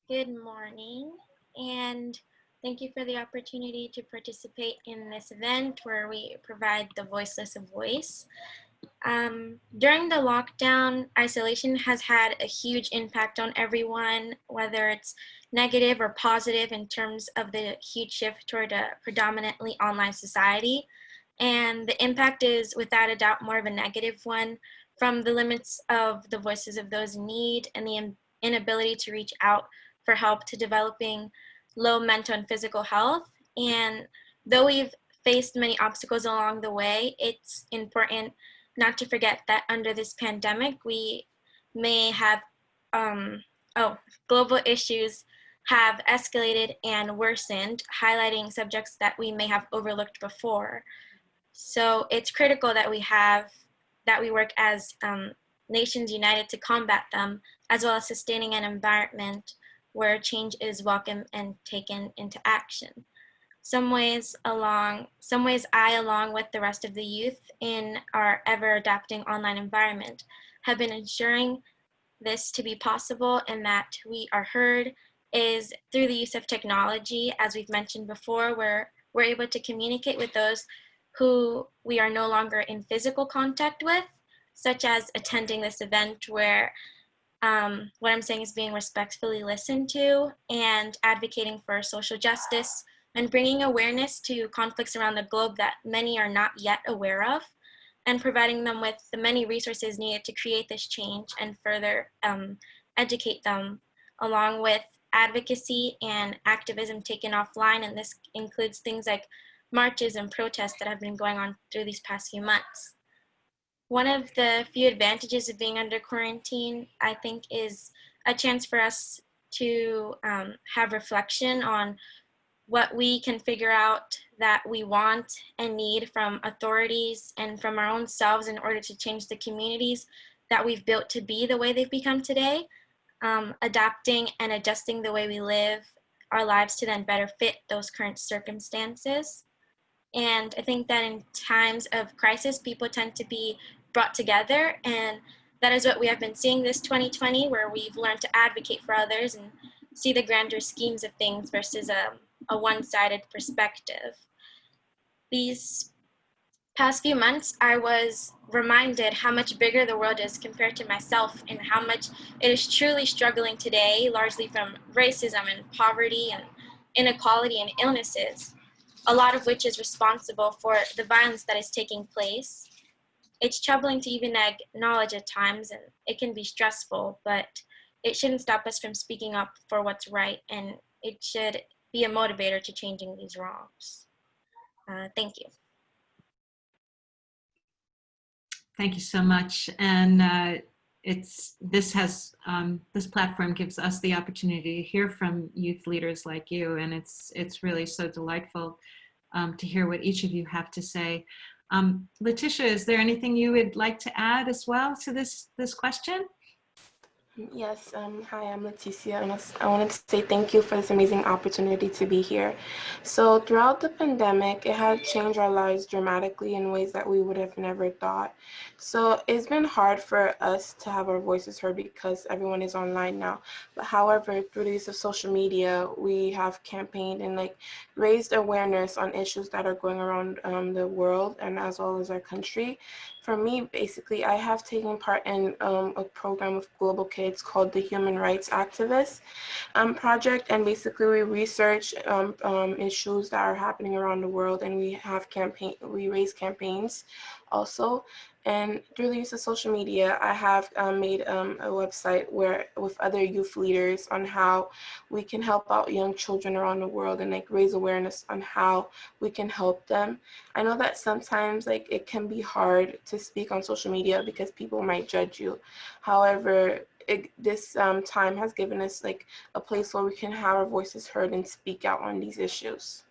Good morning, and thank you for the opportunity to participate in this event where we provide the voiceless a voice. During the lockdown, isolation has had a huge impact on everyone, whether it's negative or positive in terms of the huge shift toward a predominantly online society. And the impact is without a doubt more of a negative one, from the limits of the voices of those in need and the inability to reach out for help to developing low mental and physical health. And though we've faced many obstacles along the way, it's important not to forget that under this pandemic, we may have, global issues have escalated and worsened, highlighting subjects that we may have overlooked before. So it's critical that we work as nations united to combat them, as well as sustaining an environment where change is welcome and taken into action. Some ways I, along with the rest of the youth in our ever adapting online environment, have been ensuring this to be possible and that we are heard is through the use of technology. As we've mentioned before, where we're able to communicate with those who we are no longer in physical contact with, such as attending this event where what I'm saying is being respectfully listened to, and advocating for social justice and bringing awareness to conflicts around the globe that many are not yet aware of, and providing them with the many resources needed to create this change and further educate them, along with advocacy and activism taken offline. And this includes things like marches and protests that have been going on through these past few months. One of the few advantages of being under quarantine, I think, is a chance for us to have reflection on what we can figure out that we want and need from authorities and from our own selves in order to change the communities that we've built to be the way they've become today, adapting and adjusting the way we live our lives to then better fit those current circumstances. And I think that in times of crisis, people tend to be brought together, and that is what we have been seeing this 2020, where we've learned to advocate for others and see the grander schemes of things versus a one-sided perspective. These past few months, I was reminded how much bigger the world is compared to myself, and how much it is truly struggling today, largely from racism and poverty and inequality and illnesses, a lot of which is responsible for the violence that is taking place. It's troubling to even acknowledge at times, and it can be stressful, but it shouldn't stop us from speaking up for what's right, and it should be a motivator to changing these wrongs. Thank you. Thank you so much. And this platform gives us the opportunity to hear from youth leaders like you, and it's really so delightful to hear what each of you have to say. Letitia, is there anything you would like to add as well to this question? Yes, hi, I'm Leticia, and I wanted to say thank you for this amazing opportunity to be here. So throughout the pandemic, it had changed our lives dramatically in ways that we would have never thought. So it's been hard for us to have our voices heard because everyone is online now. But however, through the use of social media, we have campaigned and raised awareness on issues that are going around the world and as well as our country. For me, basically, I have taken part in a program with Global Kids kids called the Human Rights Activists project, and basically we research issues that are happening around the world, and we raise campaigns also. And through the use of social media, I have made a website with other youth leaders on how we can help out young children around the world and like raise awareness on how we can help them. I know that sometimes like it can be hard to speak on social media because people might judge you. However, this time has given us like a place where we can have our voices heard and speak out on these issues.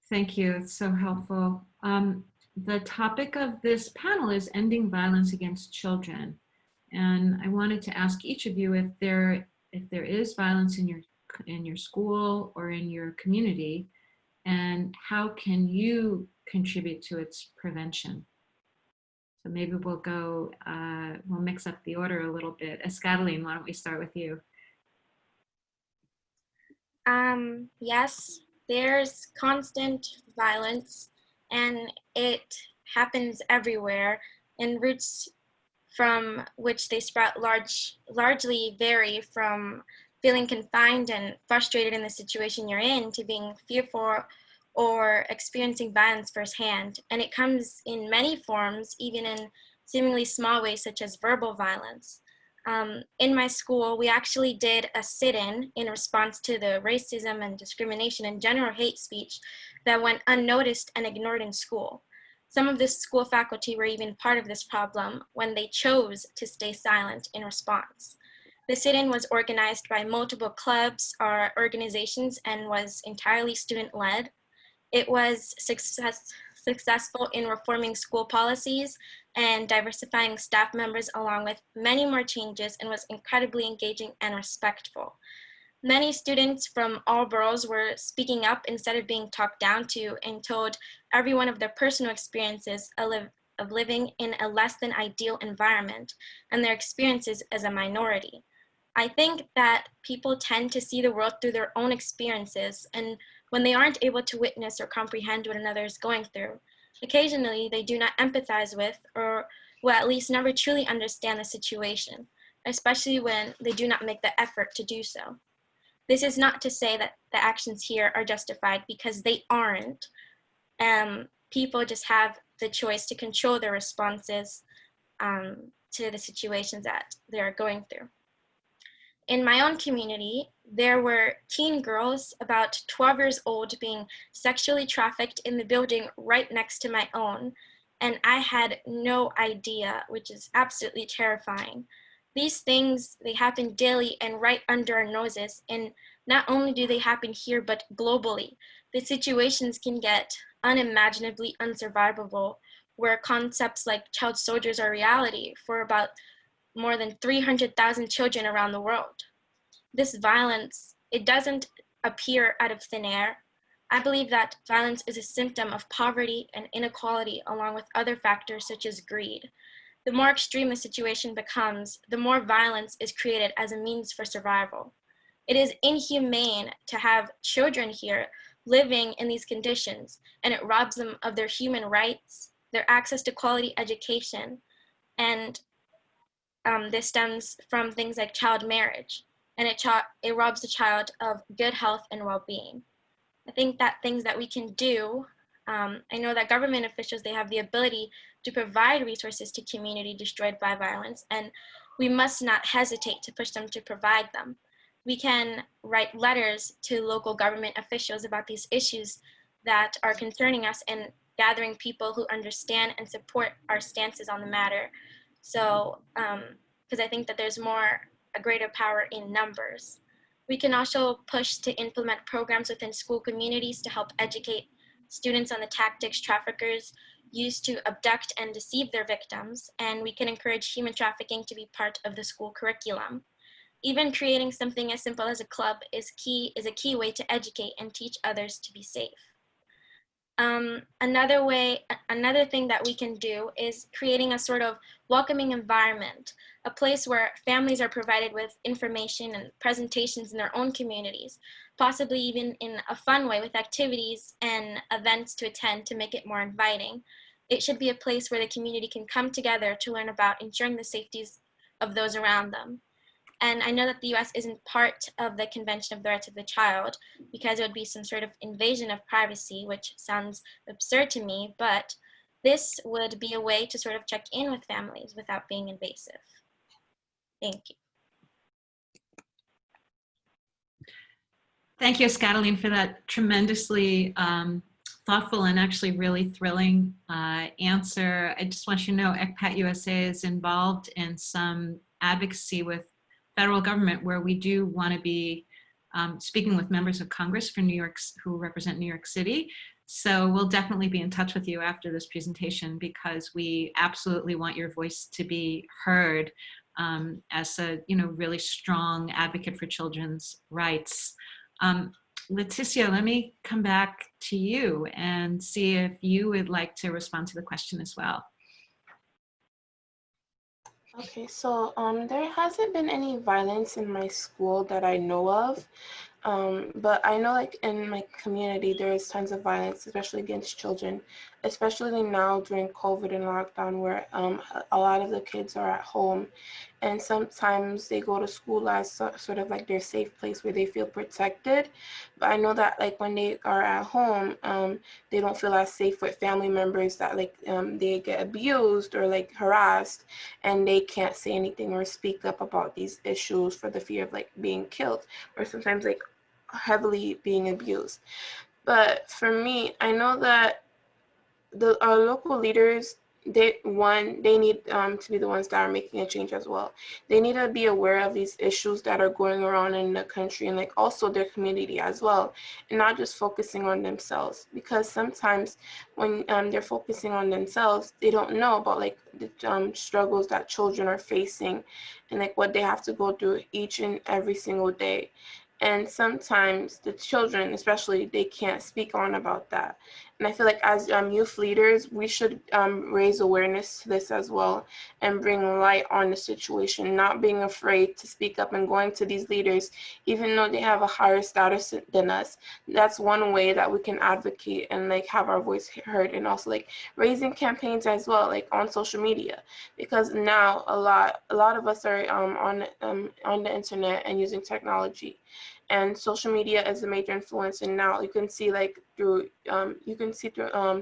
Thank you. It's so helpful. The topic of this panel is ending violence against children. And I wanted to ask each of you if there is violence in your school or in your community, and how can you contribute to its prevention? So maybe we'll mix up the order a little bit. Escateline, why don't we start with you? Yes, there's constant violence, and it happens everywhere, and roots from which they sprout largely vary from feeling confined and frustrated in the situation you're in to being fearful or experiencing violence firsthand. And it comes in many forms, even in seemingly small ways such as verbal violence. In my school, we actually did a sit-in in response to the racism and discrimination and general hate speech that went unnoticed and ignored in school. Some of the school faculty were even part of this problem when they chose to stay silent in response. The sit-in was organized by multiple clubs or organizations and was entirely student-led. It was successful in reforming school policies and diversifying staff members, along with many more changes, and was incredibly engaging and respectful. Many students from all boroughs were speaking up instead of being talked down to, and told everyone of their personal experiences of living in a less than ideal environment and their experiences as a minority. I think that people tend to see the world through their own experiences, and when they aren't able to witness or comprehend what another is going through, occasionally they do not empathize with, or will at least never truly understand the situation, especially when they do not make the effort to do so. This is not to say that the actions here are justified, because they aren't. People just have the choice to control their responses to the situations that they're going through. In my own community, there were teen girls about 12 years old being sexually trafficked in the building right next to my own, and I had no idea, which is absolutely terrifying. These things, they happen daily and right under our noses, and not only do they happen here, but globally. The situations can get unimaginably unsurvivable, where concepts like child soldiers are reality for about more than 300,000 children around the world. This violence, it doesn't appear out of thin air. I believe that violence is a symptom of poverty and inequality, along with other factors such as greed. The more extreme the situation becomes, the more violence is created as a means for survival. It is inhumane to have children here living in these conditions, and it robs them of their human rights, their access to quality education, and this stems from things like child marriage, and it robs the child of good health and well-being. I think that things that we can do, I know that government officials, they have the ability to provide resources to community destroyed by violence, and we must not hesitate to push them to provide them. We can write letters to local government officials about these issues that are concerning us, and gathering people who understand and support our stances on the matter. So, because I think that there's a greater power in numbers. We can also push to implement programs within school communities to help educate students on the tactics traffickers use to abduct and deceive their victims, and we can encourage human trafficking to be part of the school curriculum. Even creating something as simple as a club is a key way to educate and teach others to be safe. Another thing that we can do is creating a sort of welcoming environment, a place where families are provided with information and presentations in their own communities, possibly even in a fun way with activities and events to attend to make it more inviting. it should be a place where the community can come together to learn about ensuring the safeties of those around them. And I know that the US isn't part of the Convention of the Rights of the Child because it would be some sort of invasion of privacy, which sounds absurd to me, but this would be a way to sort of check in with families without being invasive. Thank you. Thank you, Scataline, for that tremendously thoughtful and actually really thrilling answer. I just want you to know ECPAT USA is involved in some advocacy with federal government where we do want to be speaking with members of Congress for New York who represent New York City. So we'll definitely be in touch with you after this presentation because we absolutely want your voice to be heard as a really strong advocate for children's rights. Leticia, let me come back to you and see if you would like to respond to the question as well. Okay, so there hasn't been any violence in my school that I know of. But I know like in my community, there is tons of violence, especially against children, especially now during COVID and lockdown where a lot of the kids are at home and sometimes they go to school as sort of like their safe place where they feel protected. But I know that like when they are at home, they don't feel as safe with family members that like they get abused or like harassed and they can't say anything or speak up about these issues for the fear of like being killed or sometimes like heavily being abused. But for me, I know that our local leaders, they need to be the ones that are making a change as well. They need to be aware of these issues that are going around in the country and like also their community as well, and not just focusing on themselves, because sometimes when they're focusing on themselves, they don't know about like the struggles that children are facing and like what they have to go through each and every single day. And sometimes the children, especially, they can't speak on about that. And I feel like as youth leaders, we should raise awareness to this as well and bring light on the situation, not being afraid to speak up and going to these leaders, even though they have a higher status than us. That's one way that we can advocate and like have our voice heard, and also like raising campaigns as well, like on social media, because now a lot of us are on the internet and using technology. And social media is a major influence, and now you can see like through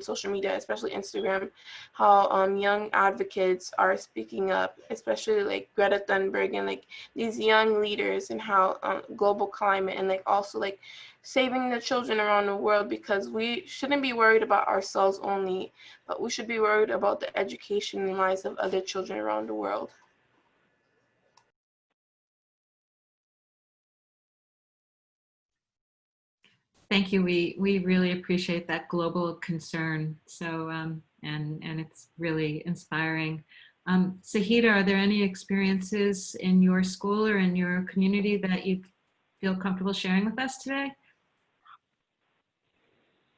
social media, especially Instagram, how young advocates are speaking up, especially like Greta Thunberg and like these young leaders, and how global climate and like also like saving the children around the world, because we shouldn't be worried about ourselves only, but we should be worried about the education and lives of other children around the world. Thank you. We really appreciate that global concern. So, and it's really inspiring. Sahida, are there any experiences in your school or in your community that you feel comfortable sharing with us today?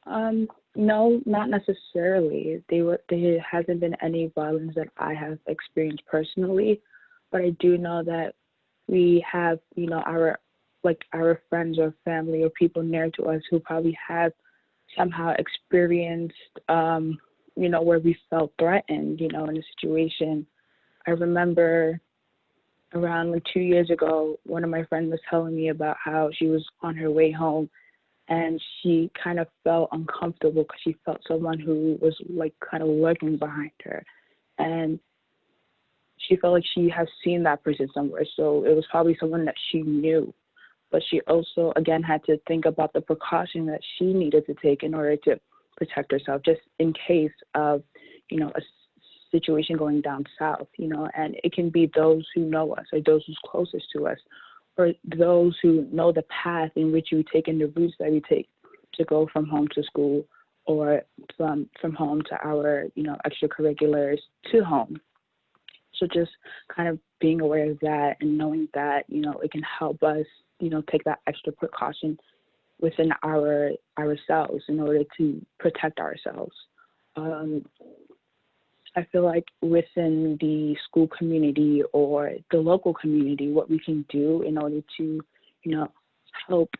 No, not necessarily. There hasn't been any violence that I have experienced personally, but I do know that we have, our friends or family or people near to us who probably have somehow experienced, where we felt threatened, in a situation. I remember around like 2 years ago, one of my friends was telling me about how she was on her way home and she kind of felt uncomfortable because she felt someone who was like kind of lurking behind her. And she felt like she has seen that person somewhere. So it was probably someone that she knew. But she also, again, had to think about the precaution that she needed to take in order to protect herself, just in case of, a situation going down south, and it can be those who know us or those who's closest to us, or those who know the path in which we take and the routes that we take to go from home to school, or from home to our, extracurriculars to home. So just kind of being aware of that and knowing that, it can help us, take that extra precaution within ourselves in order to protect ourselves. I feel like within the school community or the local community, what we can do in order to, help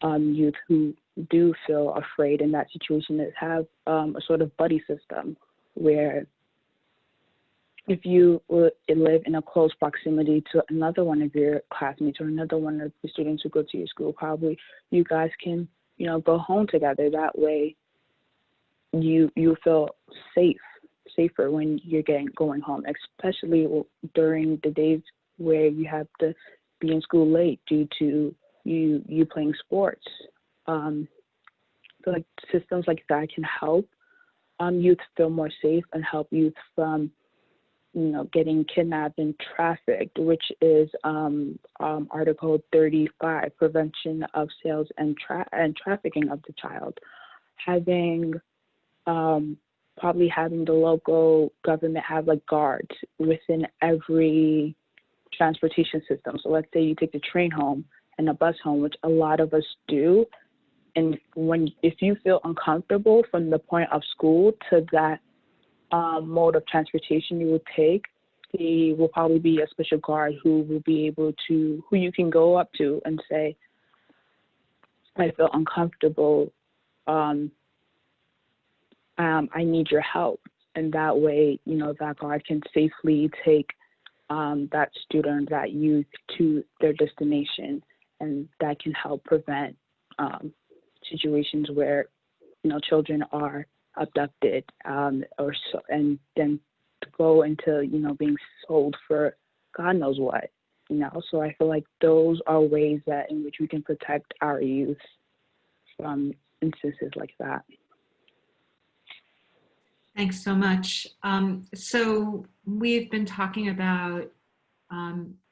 youth who do feel afraid in that situation is have a sort of buddy system where if you live in a close proximity to another one of your classmates or another one of the students who go to your school, probably you guys can, go home together. That way you feel safer when you're going home, especially during the days where you have to be in school late due to you playing sports. So like systems like that can help youth feel more safe and help youth from getting kidnapped and trafficked, which is Article 35, prevention of sales and trafficking of the child. Probably having the local government have like guards within every transportation system. So let's say you take the train home and a bus home, which a lot of us do. And if you feel uncomfortable from the point of school to that mode of transportation you would take, there will probably be a special guard who you can go up to and say, I feel uncomfortable, I need your help. And that way, that guard can safely take that student, that youth to their destination. And that can help prevent situations where, children are abducted and then go into, being sold for God knows what, So I feel like those are ways in which we can protect our youth from instances like that. Thanks so much. So we've been talking about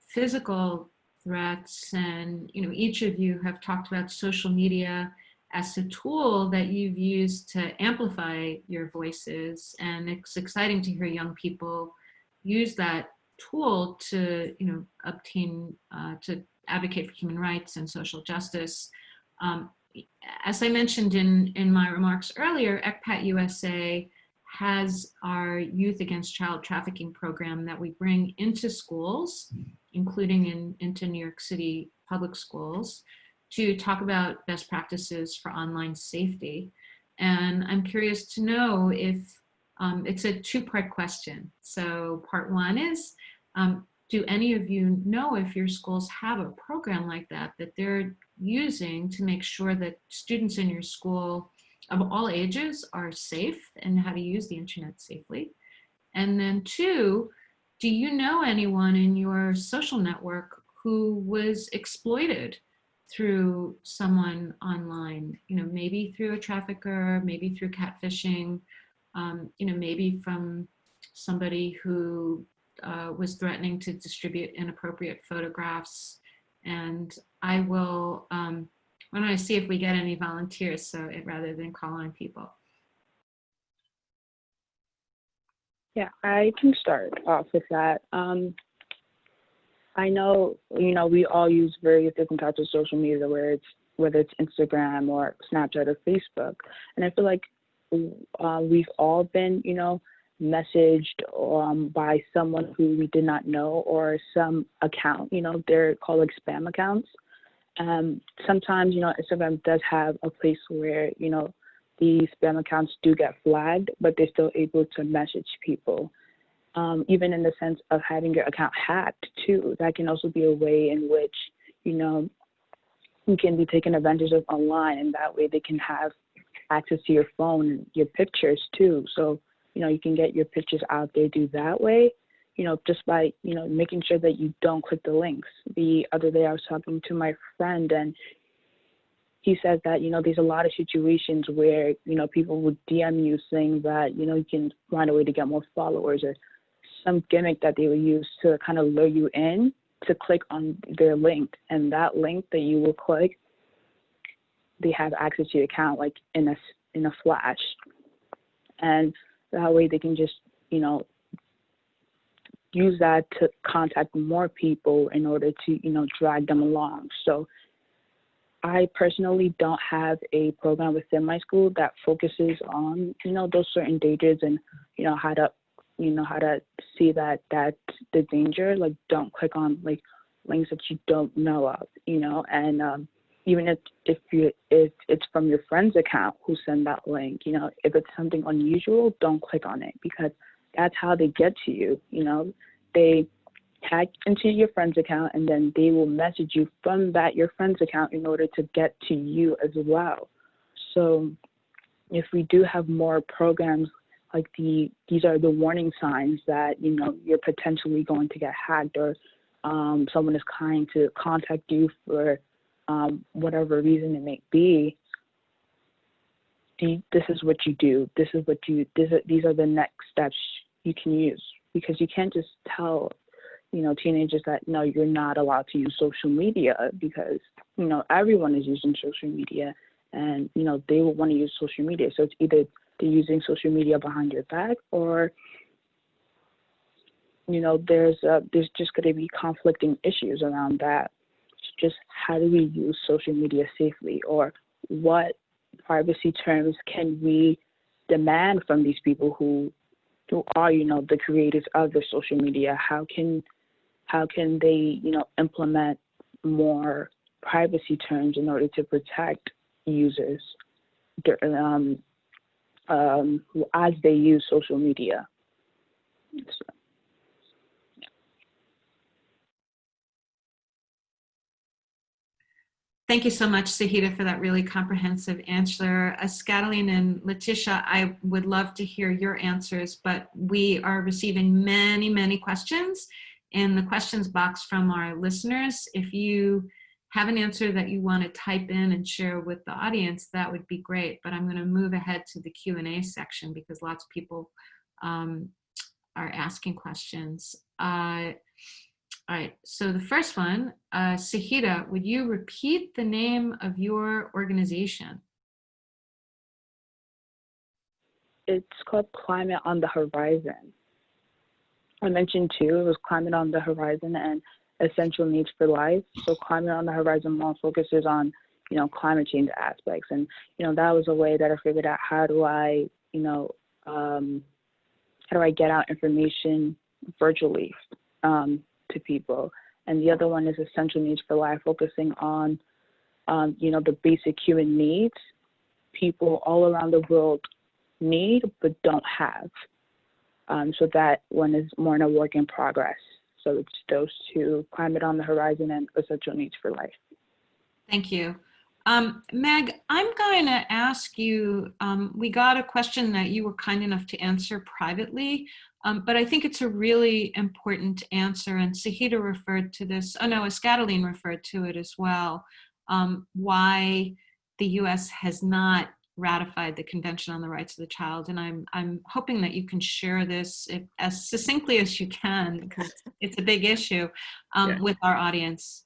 physical threats, and each of you have talked about social media as a tool that you've used to amplify your voices, and it's exciting to hear young people use that tool to obtain to advocate for human rights and social justice. As I mentioned in my remarks earlier, ECPAT USA has our Youth Against Child Trafficking program that we bring into schools, including into New York City public schools, to talk about best practices for online safety. And I'm curious to know if it's a two-part question. So part one is, do any of you know if your schools have a program like that they're using to make sure that students in your school of all ages are safe and how to use the internet safely? And then two, do you know anyone in your social network who was exploited through someone online, maybe through a trafficker, maybe through catfishing, maybe from somebody who was threatening to distribute inappropriate photographs? And I will, why don't I see if we get any volunteers rather than call on people. Yeah, I can start off with that. I know, we all use various different types of social media, whether it's Instagram or Snapchat or Facebook. And I feel like we've all been, messaged by someone who we did not know, or some account, they're called like spam accounts. Sometimes, Instagram does have a place where, these spam accounts do get flagged, but they're still able to message people. Even in the sense of having your account hacked too, that can also be a way in which, you can be taken advantage of online, and that way they can have access to your phone and your pictures too. So, you can get your pictures out there, do that way, just by, making sure that you don't click the links. The other day I was talking to my friend, and he said that, there's a lot of situations where, people would DM you saying that, you can find a way to get more followers, or some gimmick that they would use to kind of lure you in to click on their link. And that link that you will click, they have access to your account like in a flash. And that way they can just, use that to contact more people in order to, drag them along. So I personally don't have a program within my school that focuses on, those certain dangers and, how to see that that's the danger. Like, don't click on like links that you don't know of, and even if it's from your friend's account who send that link, you know, if it's something unusual, don't click on it, because that's how they get to you. You know, they hack into your friend's account and then they will message you from your friend's account in order to get to you as well. So if we do have more programs like these are the warning signs that, you know, you're potentially going to get hacked, or someone is trying to contact you for whatever reason it may be. This is what you do. These are the next steps you can use, because you can't just tell, you know, teenagers that no, you're not allowed to use social media, because, you know, everyone is using social media, and, you know, they will want to use social media. So it's either they're using social media behind your back, or, you know, there's just going to be conflicting issues around that. It's just, how do we use social media safely, or what privacy terms can we demand from these people who are, you know, the creators of the social media? How can they, you know, implement more privacy terms in order to protect users as they use social media? So. Thank you so much, Sahida, for that really comprehensive answer. Scataline and Letitia, I would love to hear your answers, but we are receiving many, many questions in the questions box from our listeners. If you have an answer that you want to type in and share with the audience, that would be great. But I'm going to move ahead to the Q&A section because lots of people are asking questions. All right, so the first one, Sahida, would you repeat the name of your organization? It's called Climate on the Horizon. I mentioned too, it was Climate on the Horizon and Essential Needs for Life. So Climate on the Horizon more focuses on, you know, climate change aspects. And, you know, that was a way that I figured out, how do I, you know, how do I get out information virtually to people. And the other one is Essential Needs for Life, focusing on, you know, the basic human needs people all around the world need but don't have. So that one is more in a work in progress. So it's those two, Climate on the Horizon and Essential Needs for Life. Thank you. Meg, I'm going to ask you, we got a question that you were kind enough to answer privately, but I think it's a really important answer, and Sahida referred to this, oh no, Scataline referred to it as well, why the US has not ratified the Convention on the Rights of the Child, and I'm hoping that you can share this as succinctly as you can, because it's a big issue with our audience.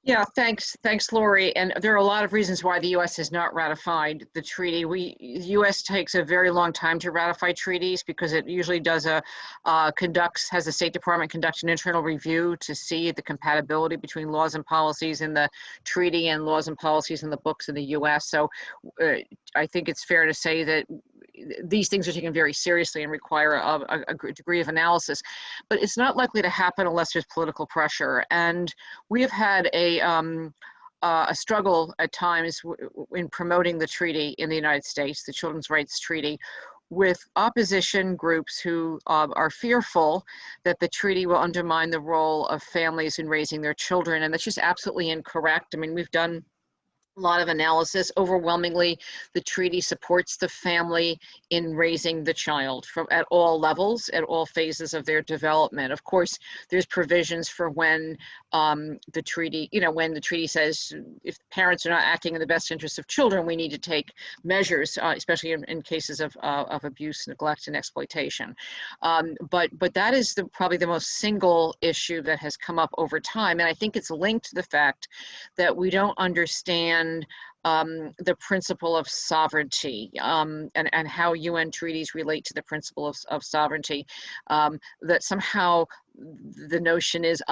Yeah, thanks, Lori. And there are a lot of reasons why the U.S. has not ratified the treaty. The U.S. takes a very long time to ratify treaties because it usually does has the State Department conduct an internal review to see the compatibility between laws and policies in the treaty and laws and policies in the books in the U.S. So I think it's fair to say that these things are taken very seriously and require a degree of analysis, but it's not likely to happen unless there's political pressure. And we have had a struggle at times in promoting the treaty in the United States, the Children's Rights Treaty, with opposition groups who are fearful that the treaty will undermine the role of families in raising their children. And that's just absolutely incorrect. I mean, we've done a lot of analysis. Overwhelmingly, the treaty supports the family in raising the child at all levels, at all phases of their development. Of course, there's provisions for when the treaty, when the treaty says if parents are not acting in the best interest of children, we need to take measures, especially in cases of abuse, neglect, and exploitation. But that is probably the most single issue that has come up over time, and I think it's linked to the fact that we don't understand the principle of sovereignty and how UN treaties relate to the principle of sovereignty. That somehow the notion is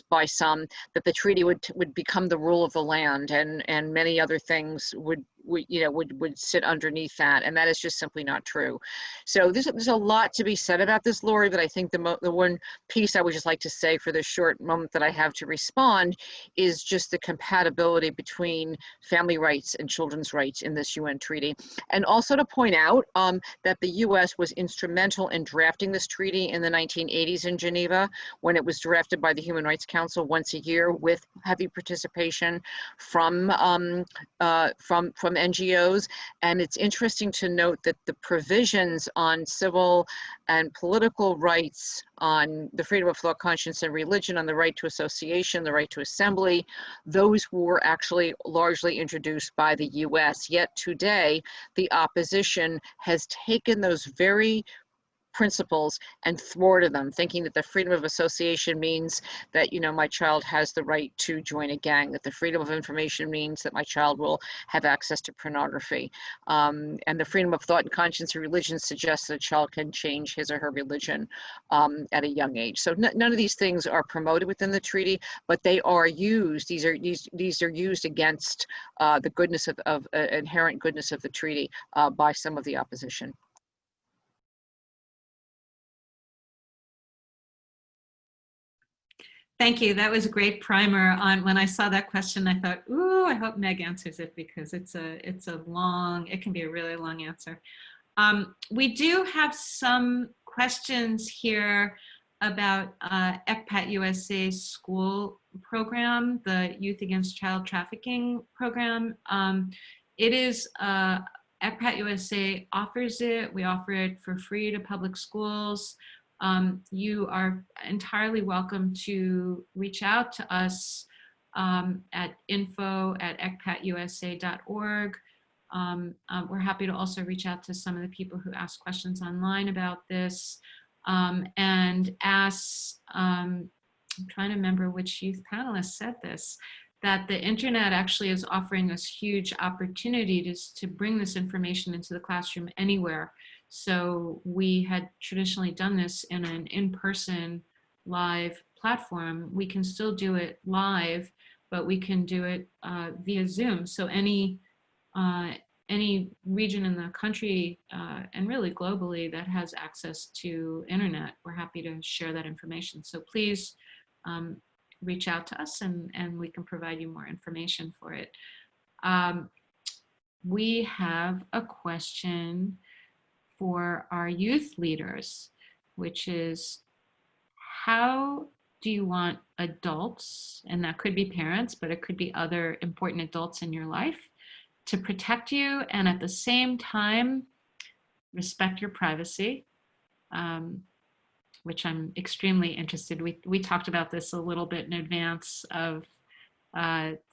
by some that the treaty would become the rule of the land, and many other things would would sit underneath that, and that is just simply not true. So there's a lot to be said about this, Lori, but I think the one piece I would just like to say for the short moment that I have to respond is just the compatibility between family rights and children's rights in this UN treaty. And also to point out that the US was instrumental in drafting this treaty in the 1980s in Geneva, when it was drafted by the Human Rights Council once a year with heavy participation from NGOs. And it's interesting to note that the provisions on civil and political rights, on the freedom of thought, conscience, and religion, on the right to association, the right to assembly, those were actually largely introduced by the US. Yet today, the opposition has taken those very principles and thwarted them, thinking that the freedom of association means that, my child has the right to join a gang, that the freedom of information means that my child will have access to pornography. And the freedom of thought and conscience and religion suggests that a child can change his or her religion at a young age. So none of these things are promoted within the treaty, but they are used. These are used against the goodness of inherent goodness of the treaty by some of the opposition. Thank you. That was a great primer on. When I saw that question, I thought, ooh, I hope Meg answers it, because it can be a really long answer. We do have some questions here about ECPAT USA's school program, the Youth Against Child Trafficking program. It is, ECPAT USA offers it. We offer it for free to public schools. You are entirely welcome to reach out to us at info@ecpatusa.org. We're happy to also reach out to some of the people who ask questions online about this, and ask, I'm trying to remember which youth panelist said this, that the internet actually is offering us huge opportunities to bring this information into the classroom anywhere. So we had traditionally done this in an in-person live platform. We can still do it live, but we can do it via Zoom. So any region in the country, and really globally, that has access to internet, we're happy to share that information. So please reach out to us, and we can provide you more information for it. We have a question for our youth leaders, which is, how do you want adults, and that could be parents, but it could be other important adults in your life, to protect you and at the same time respect your privacy, which I'm extremely interested. We talked about this a little bit in advance of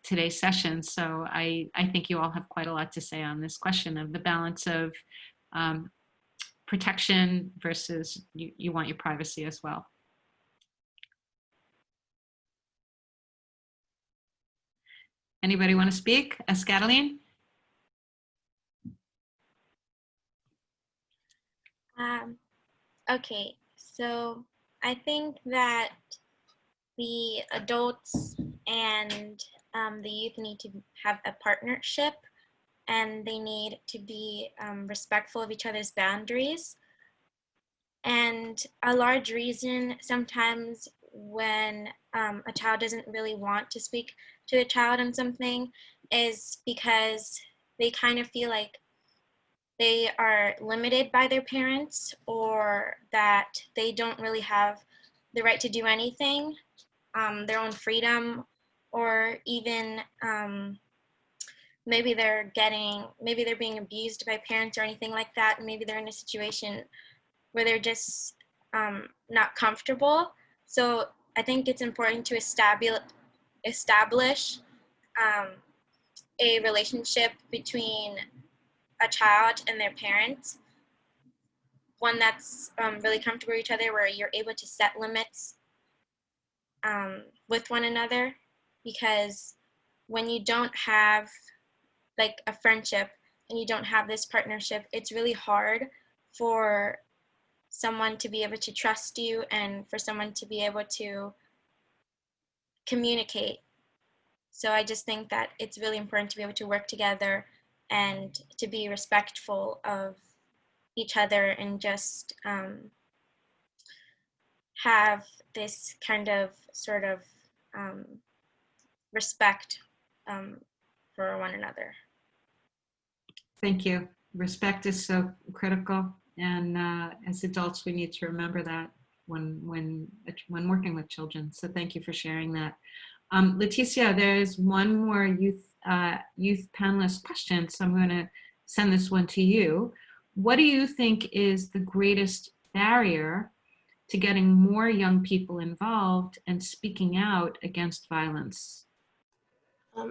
today's session, so I think you all have quite a lot to say on this question of the balance of protection versus you want your privacy as well. Anybody want to speak? Cataline? Okay, so I think that the adults and the youth need to have a partnership, and they need to be respectful of each other's boundaries. And a large reason sometimes when a child doesn't really want to speak to the child on something is because they kind of feel like they are limited by their parents, or that they don't really have the right to do anything, their own freedom, or even maybe they're being abused by parents or anything like that. Maybe they're in a situation where they're just not comfortable. So I think it's important to establish a relationship between a child and their parents, one that's really comfortable with each other, where you're able to set limits with one another. Because when you don't have like a friendship and you don't have this partnership, it's really hard for someone to be able to trust you and for someone to be able to communicate. So I just think that it's really important to be able to work together and to be respectful of each other, and just have this kind of sort of respect for one another. Thank you. Respect is so critical, and as adults, we need to remember that when working with children. So thank you for sharing that. Leticia, there's one more youth panelist question, so I'm going to send this one to you. What do you think is the greatest barrier to getting more young people involved and speaking out against violence?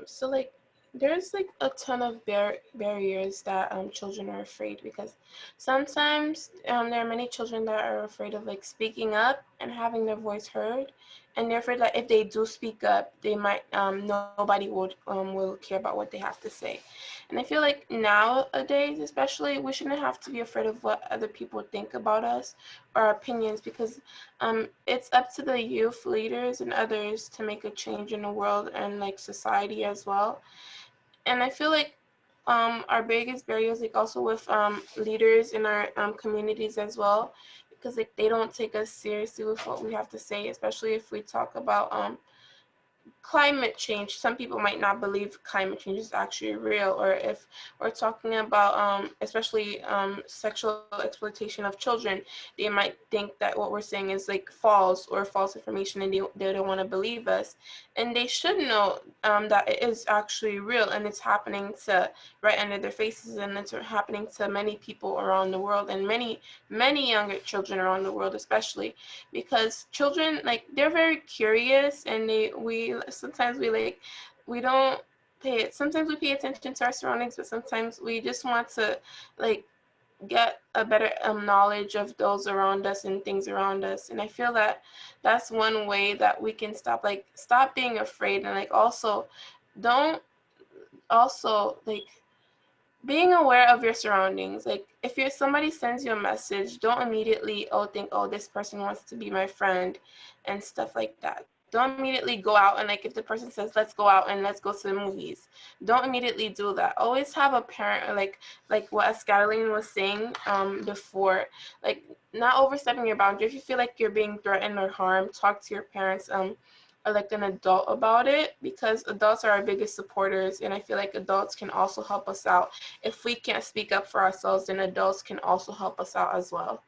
So like there's like a ton of barriers that children are afraid, because sometimes there are many children that are afraid of like speaking up and having their voice heard, and they're afraid that if they do speak up, they might nobody will care about what they have to say. And I feel like nowadays especially, we shouldn't have to be afraid of what other people think about us or our opinions, because it's up to the youth leaders and others to make a change in the world and like society as well. And I feel like our biggest barriers like also with leaders in our communities as well, because like they don't take us seriously with what we have to say, especially if we talk about climate change. Some people might not believe climate change is actually real, or if we're talking about especially sexual exploitation of children, they might think that what we're saying is like false or false information, and they don't want to believe us. And they should know that it is actually real, and it's happening to right under their faces, and it's happening to many people around the world, and many younger children around the world, especially because children, like, they're very curious, and sometimes we pay attention to our surroundings, but sometimes we just want to like get a better knowledge of those around us and things around us. And I feel that that's one way that we can stop being afraid, and like also being aware of your surroundings. Like if somebody sends you a message, don't immediately think, oh, this person wants to be my friend and stuff like that. Don't immediately go out, and like if the person says let's go out and let's go to the movies, don't immediately do that. Always have a parent, or like what Skyline was saying before, like not overstepping your boundary. If you feel like you're being threatened or harmed, talk to your parents or like an adult about it, because adults are our biggest supporters, and I feel like adults can also help us out. If we can't speak up for ourselves, then adults can also help us out as well.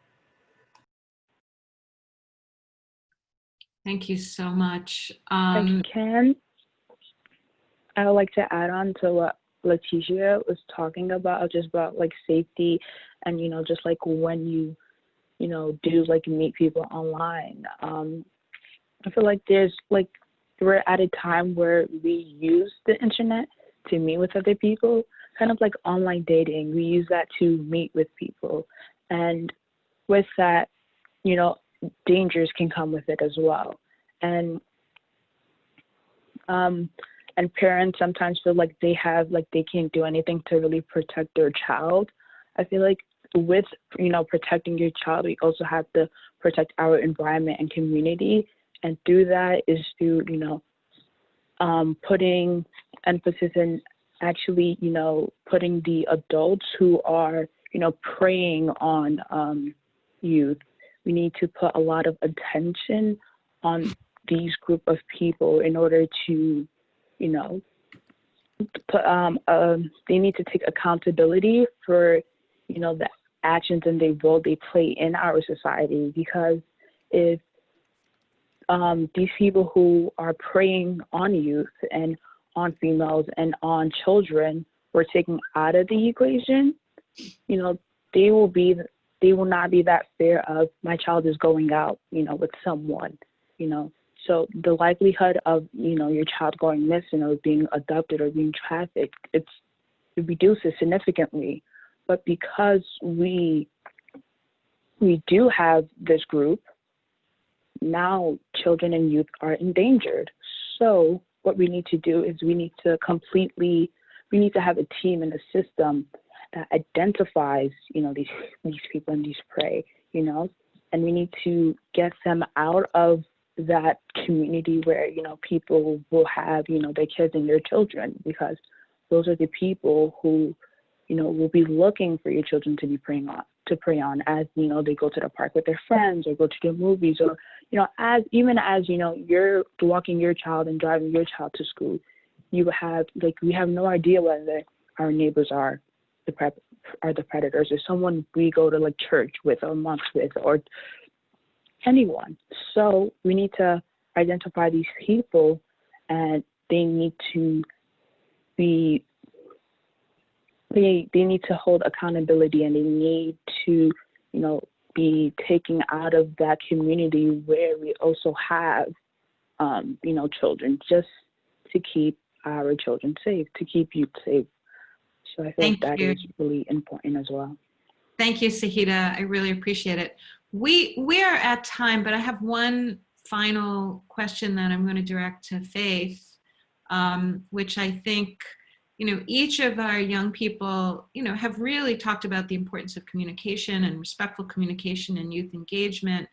Thank you so much. I would like to add on to what Leticia was talking about, just about like safety, and just like when you do like meet people online. I feel like we're at a time where we use the internet to meet with other people, kind of like online dating. We use that to meet with people, and with that, dangers can come with it as well. And parents sometimes feel like they can't do anything to really protect their child. I feel like with protecting your child, we also have to protect our environment and community, and through that is through putting emphasis in actually putting the adults who are preying on youth. We need to put a lot of attention on these group of people in order to they need to take accountability for the actions and the role they play in our society. Because if these people who are preying on youth and on females and on children were taken out of the equation, they will not be that fear of my child is going out, with someone, So the likelihood of, your child going missing or being abducted or being trafficked, it reduces significantly. But because we do have this group, now children and youth are endangered. So what we need to do is we need to have a team and a system that identifies, these people and these prey, and we need to get them out of that community where, people will have, their kids and their children, because those are the people who will be looking for your children to be preying on, as, they go to the park with their friends or go to the movies, or, as you're walking your child and driving your child to school, we have no idea whether our neighbors are the predators, or someone we go to like church with or mosque with, or anyone. So we need to identify these people, and they need to be, they need to hold accountability, and they need to, be taken out of that community where we also have, children, just to keep our children safe, to keep youth safe. So I think that is really important as well. Thank you, Sahida. I really appreciate it. We are at time, but I have one final question that I'm going to direct to Faith, which I think, each of our young people, have really talked about the importance of communication and respectful communication and youth engagement.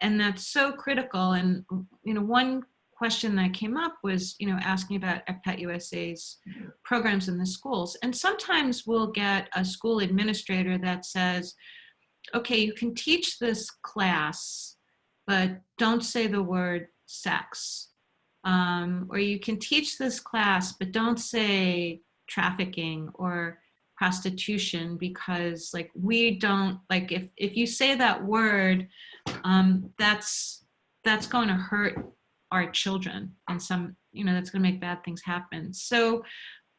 And that's so critical. And, one question that came up was, asking about ECPAT USA's programs in the schools. And sometimes we'll get a school administrator that says, okay, you can teach this class, but don't say the word sex. Or you can teach this class, but don't say trafficking or prostitution, because we don't, if you say that word, that's going to hurt our children, and some, that's going to make bad things happen. So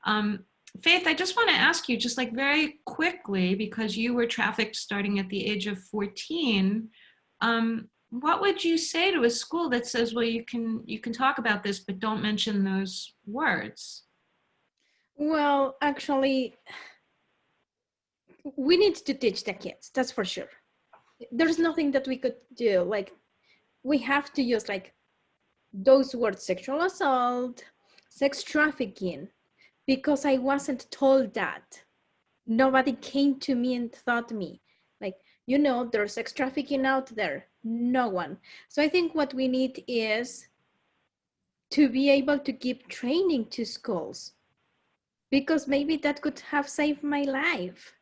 Faith, I just want to ask you, just very quickly, because you were trafficked starting at the age of 14, what would you say to a school that says, well, you can talk about this, but don't mention those words? Well, actually, we need to teach the kids, that's for sure. There's nothing that we could do. We have to use those words, sexual assault, sex trafficking, because I wasn't told that. Nobody came to me and taught me, there's sex trafficking out there. No one. So I think what we need is to be able to give training to schools, because maybe that could have saved my life.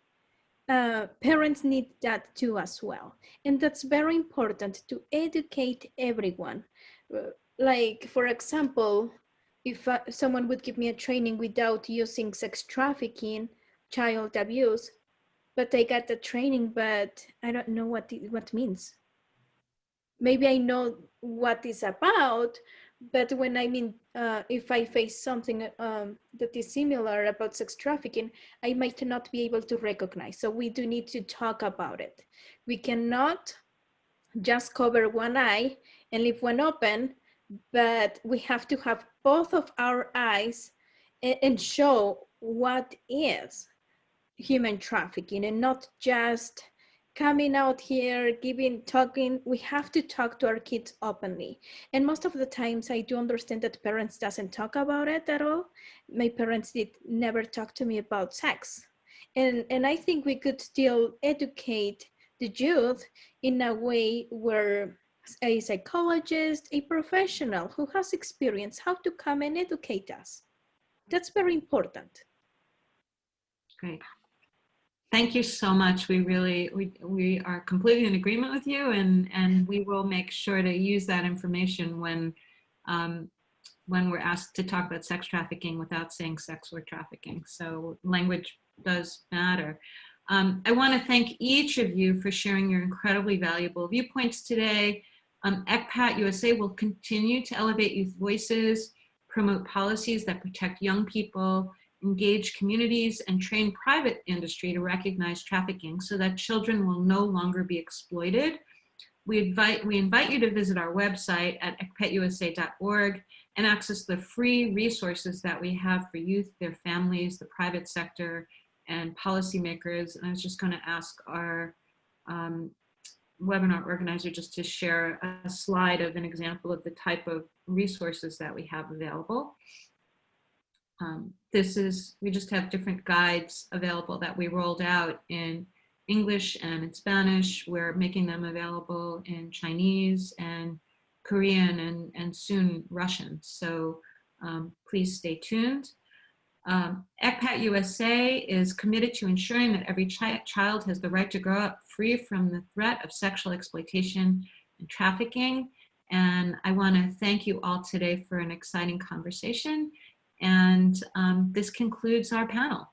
Parents need that too as well. And that's very important, to educate everyone. For example, if someone would give me a training without using sex trafficking, child abuse, but I got the training, but I don't know what it means. Maybe I know what it's about, but when if I face something that is similar about sex trafficking, I might not be able to recognize. So we do need to talk about it. We cannot just cover one eye and leave one open, but we have to have both of our eyes and show what is human trafficking, and not just coming out here, talking. We have to talk to our kids openly. And most of the times I do understand that parents doesn't talk about it at all. My parents did never talk to me about sex. And I think we could still educate the youth in a way where a psychologist, a professional who has experience, how to come and educate us. That's very important. Great. Thank you so much. We are completely in agreement with you, and we will make sure to use that information when we're asked to talk about sex trafficking without saying sex or trafficking. So language does matter. I want to thank each of you for sharing your incredibly valuable viewpoints today. ECPAT USA will continue to elevate youth voices, promote policies that protect young people, engage communities, and train private industry to recognize trafficking so that children will no longer be exploited. We invite you to visit our website at ecpatusa.org and access the free resources that we have for youth, their families, the private sector, and policymakers. And I was just going to ask our webinar organizer just to share a slide of an example of the type of resources that we have available. We just have different guides available that we rolled out in English and in Spanish. We're making them available in Chinese and Korean and soon Russian. So please stay tuned. ECPAT USA is committed to ensuring that every child has the right to grow up free from the threat of sexual exploitation and trafficking. And I want to thank you all today for an exciting conversation. And this concludes our panel.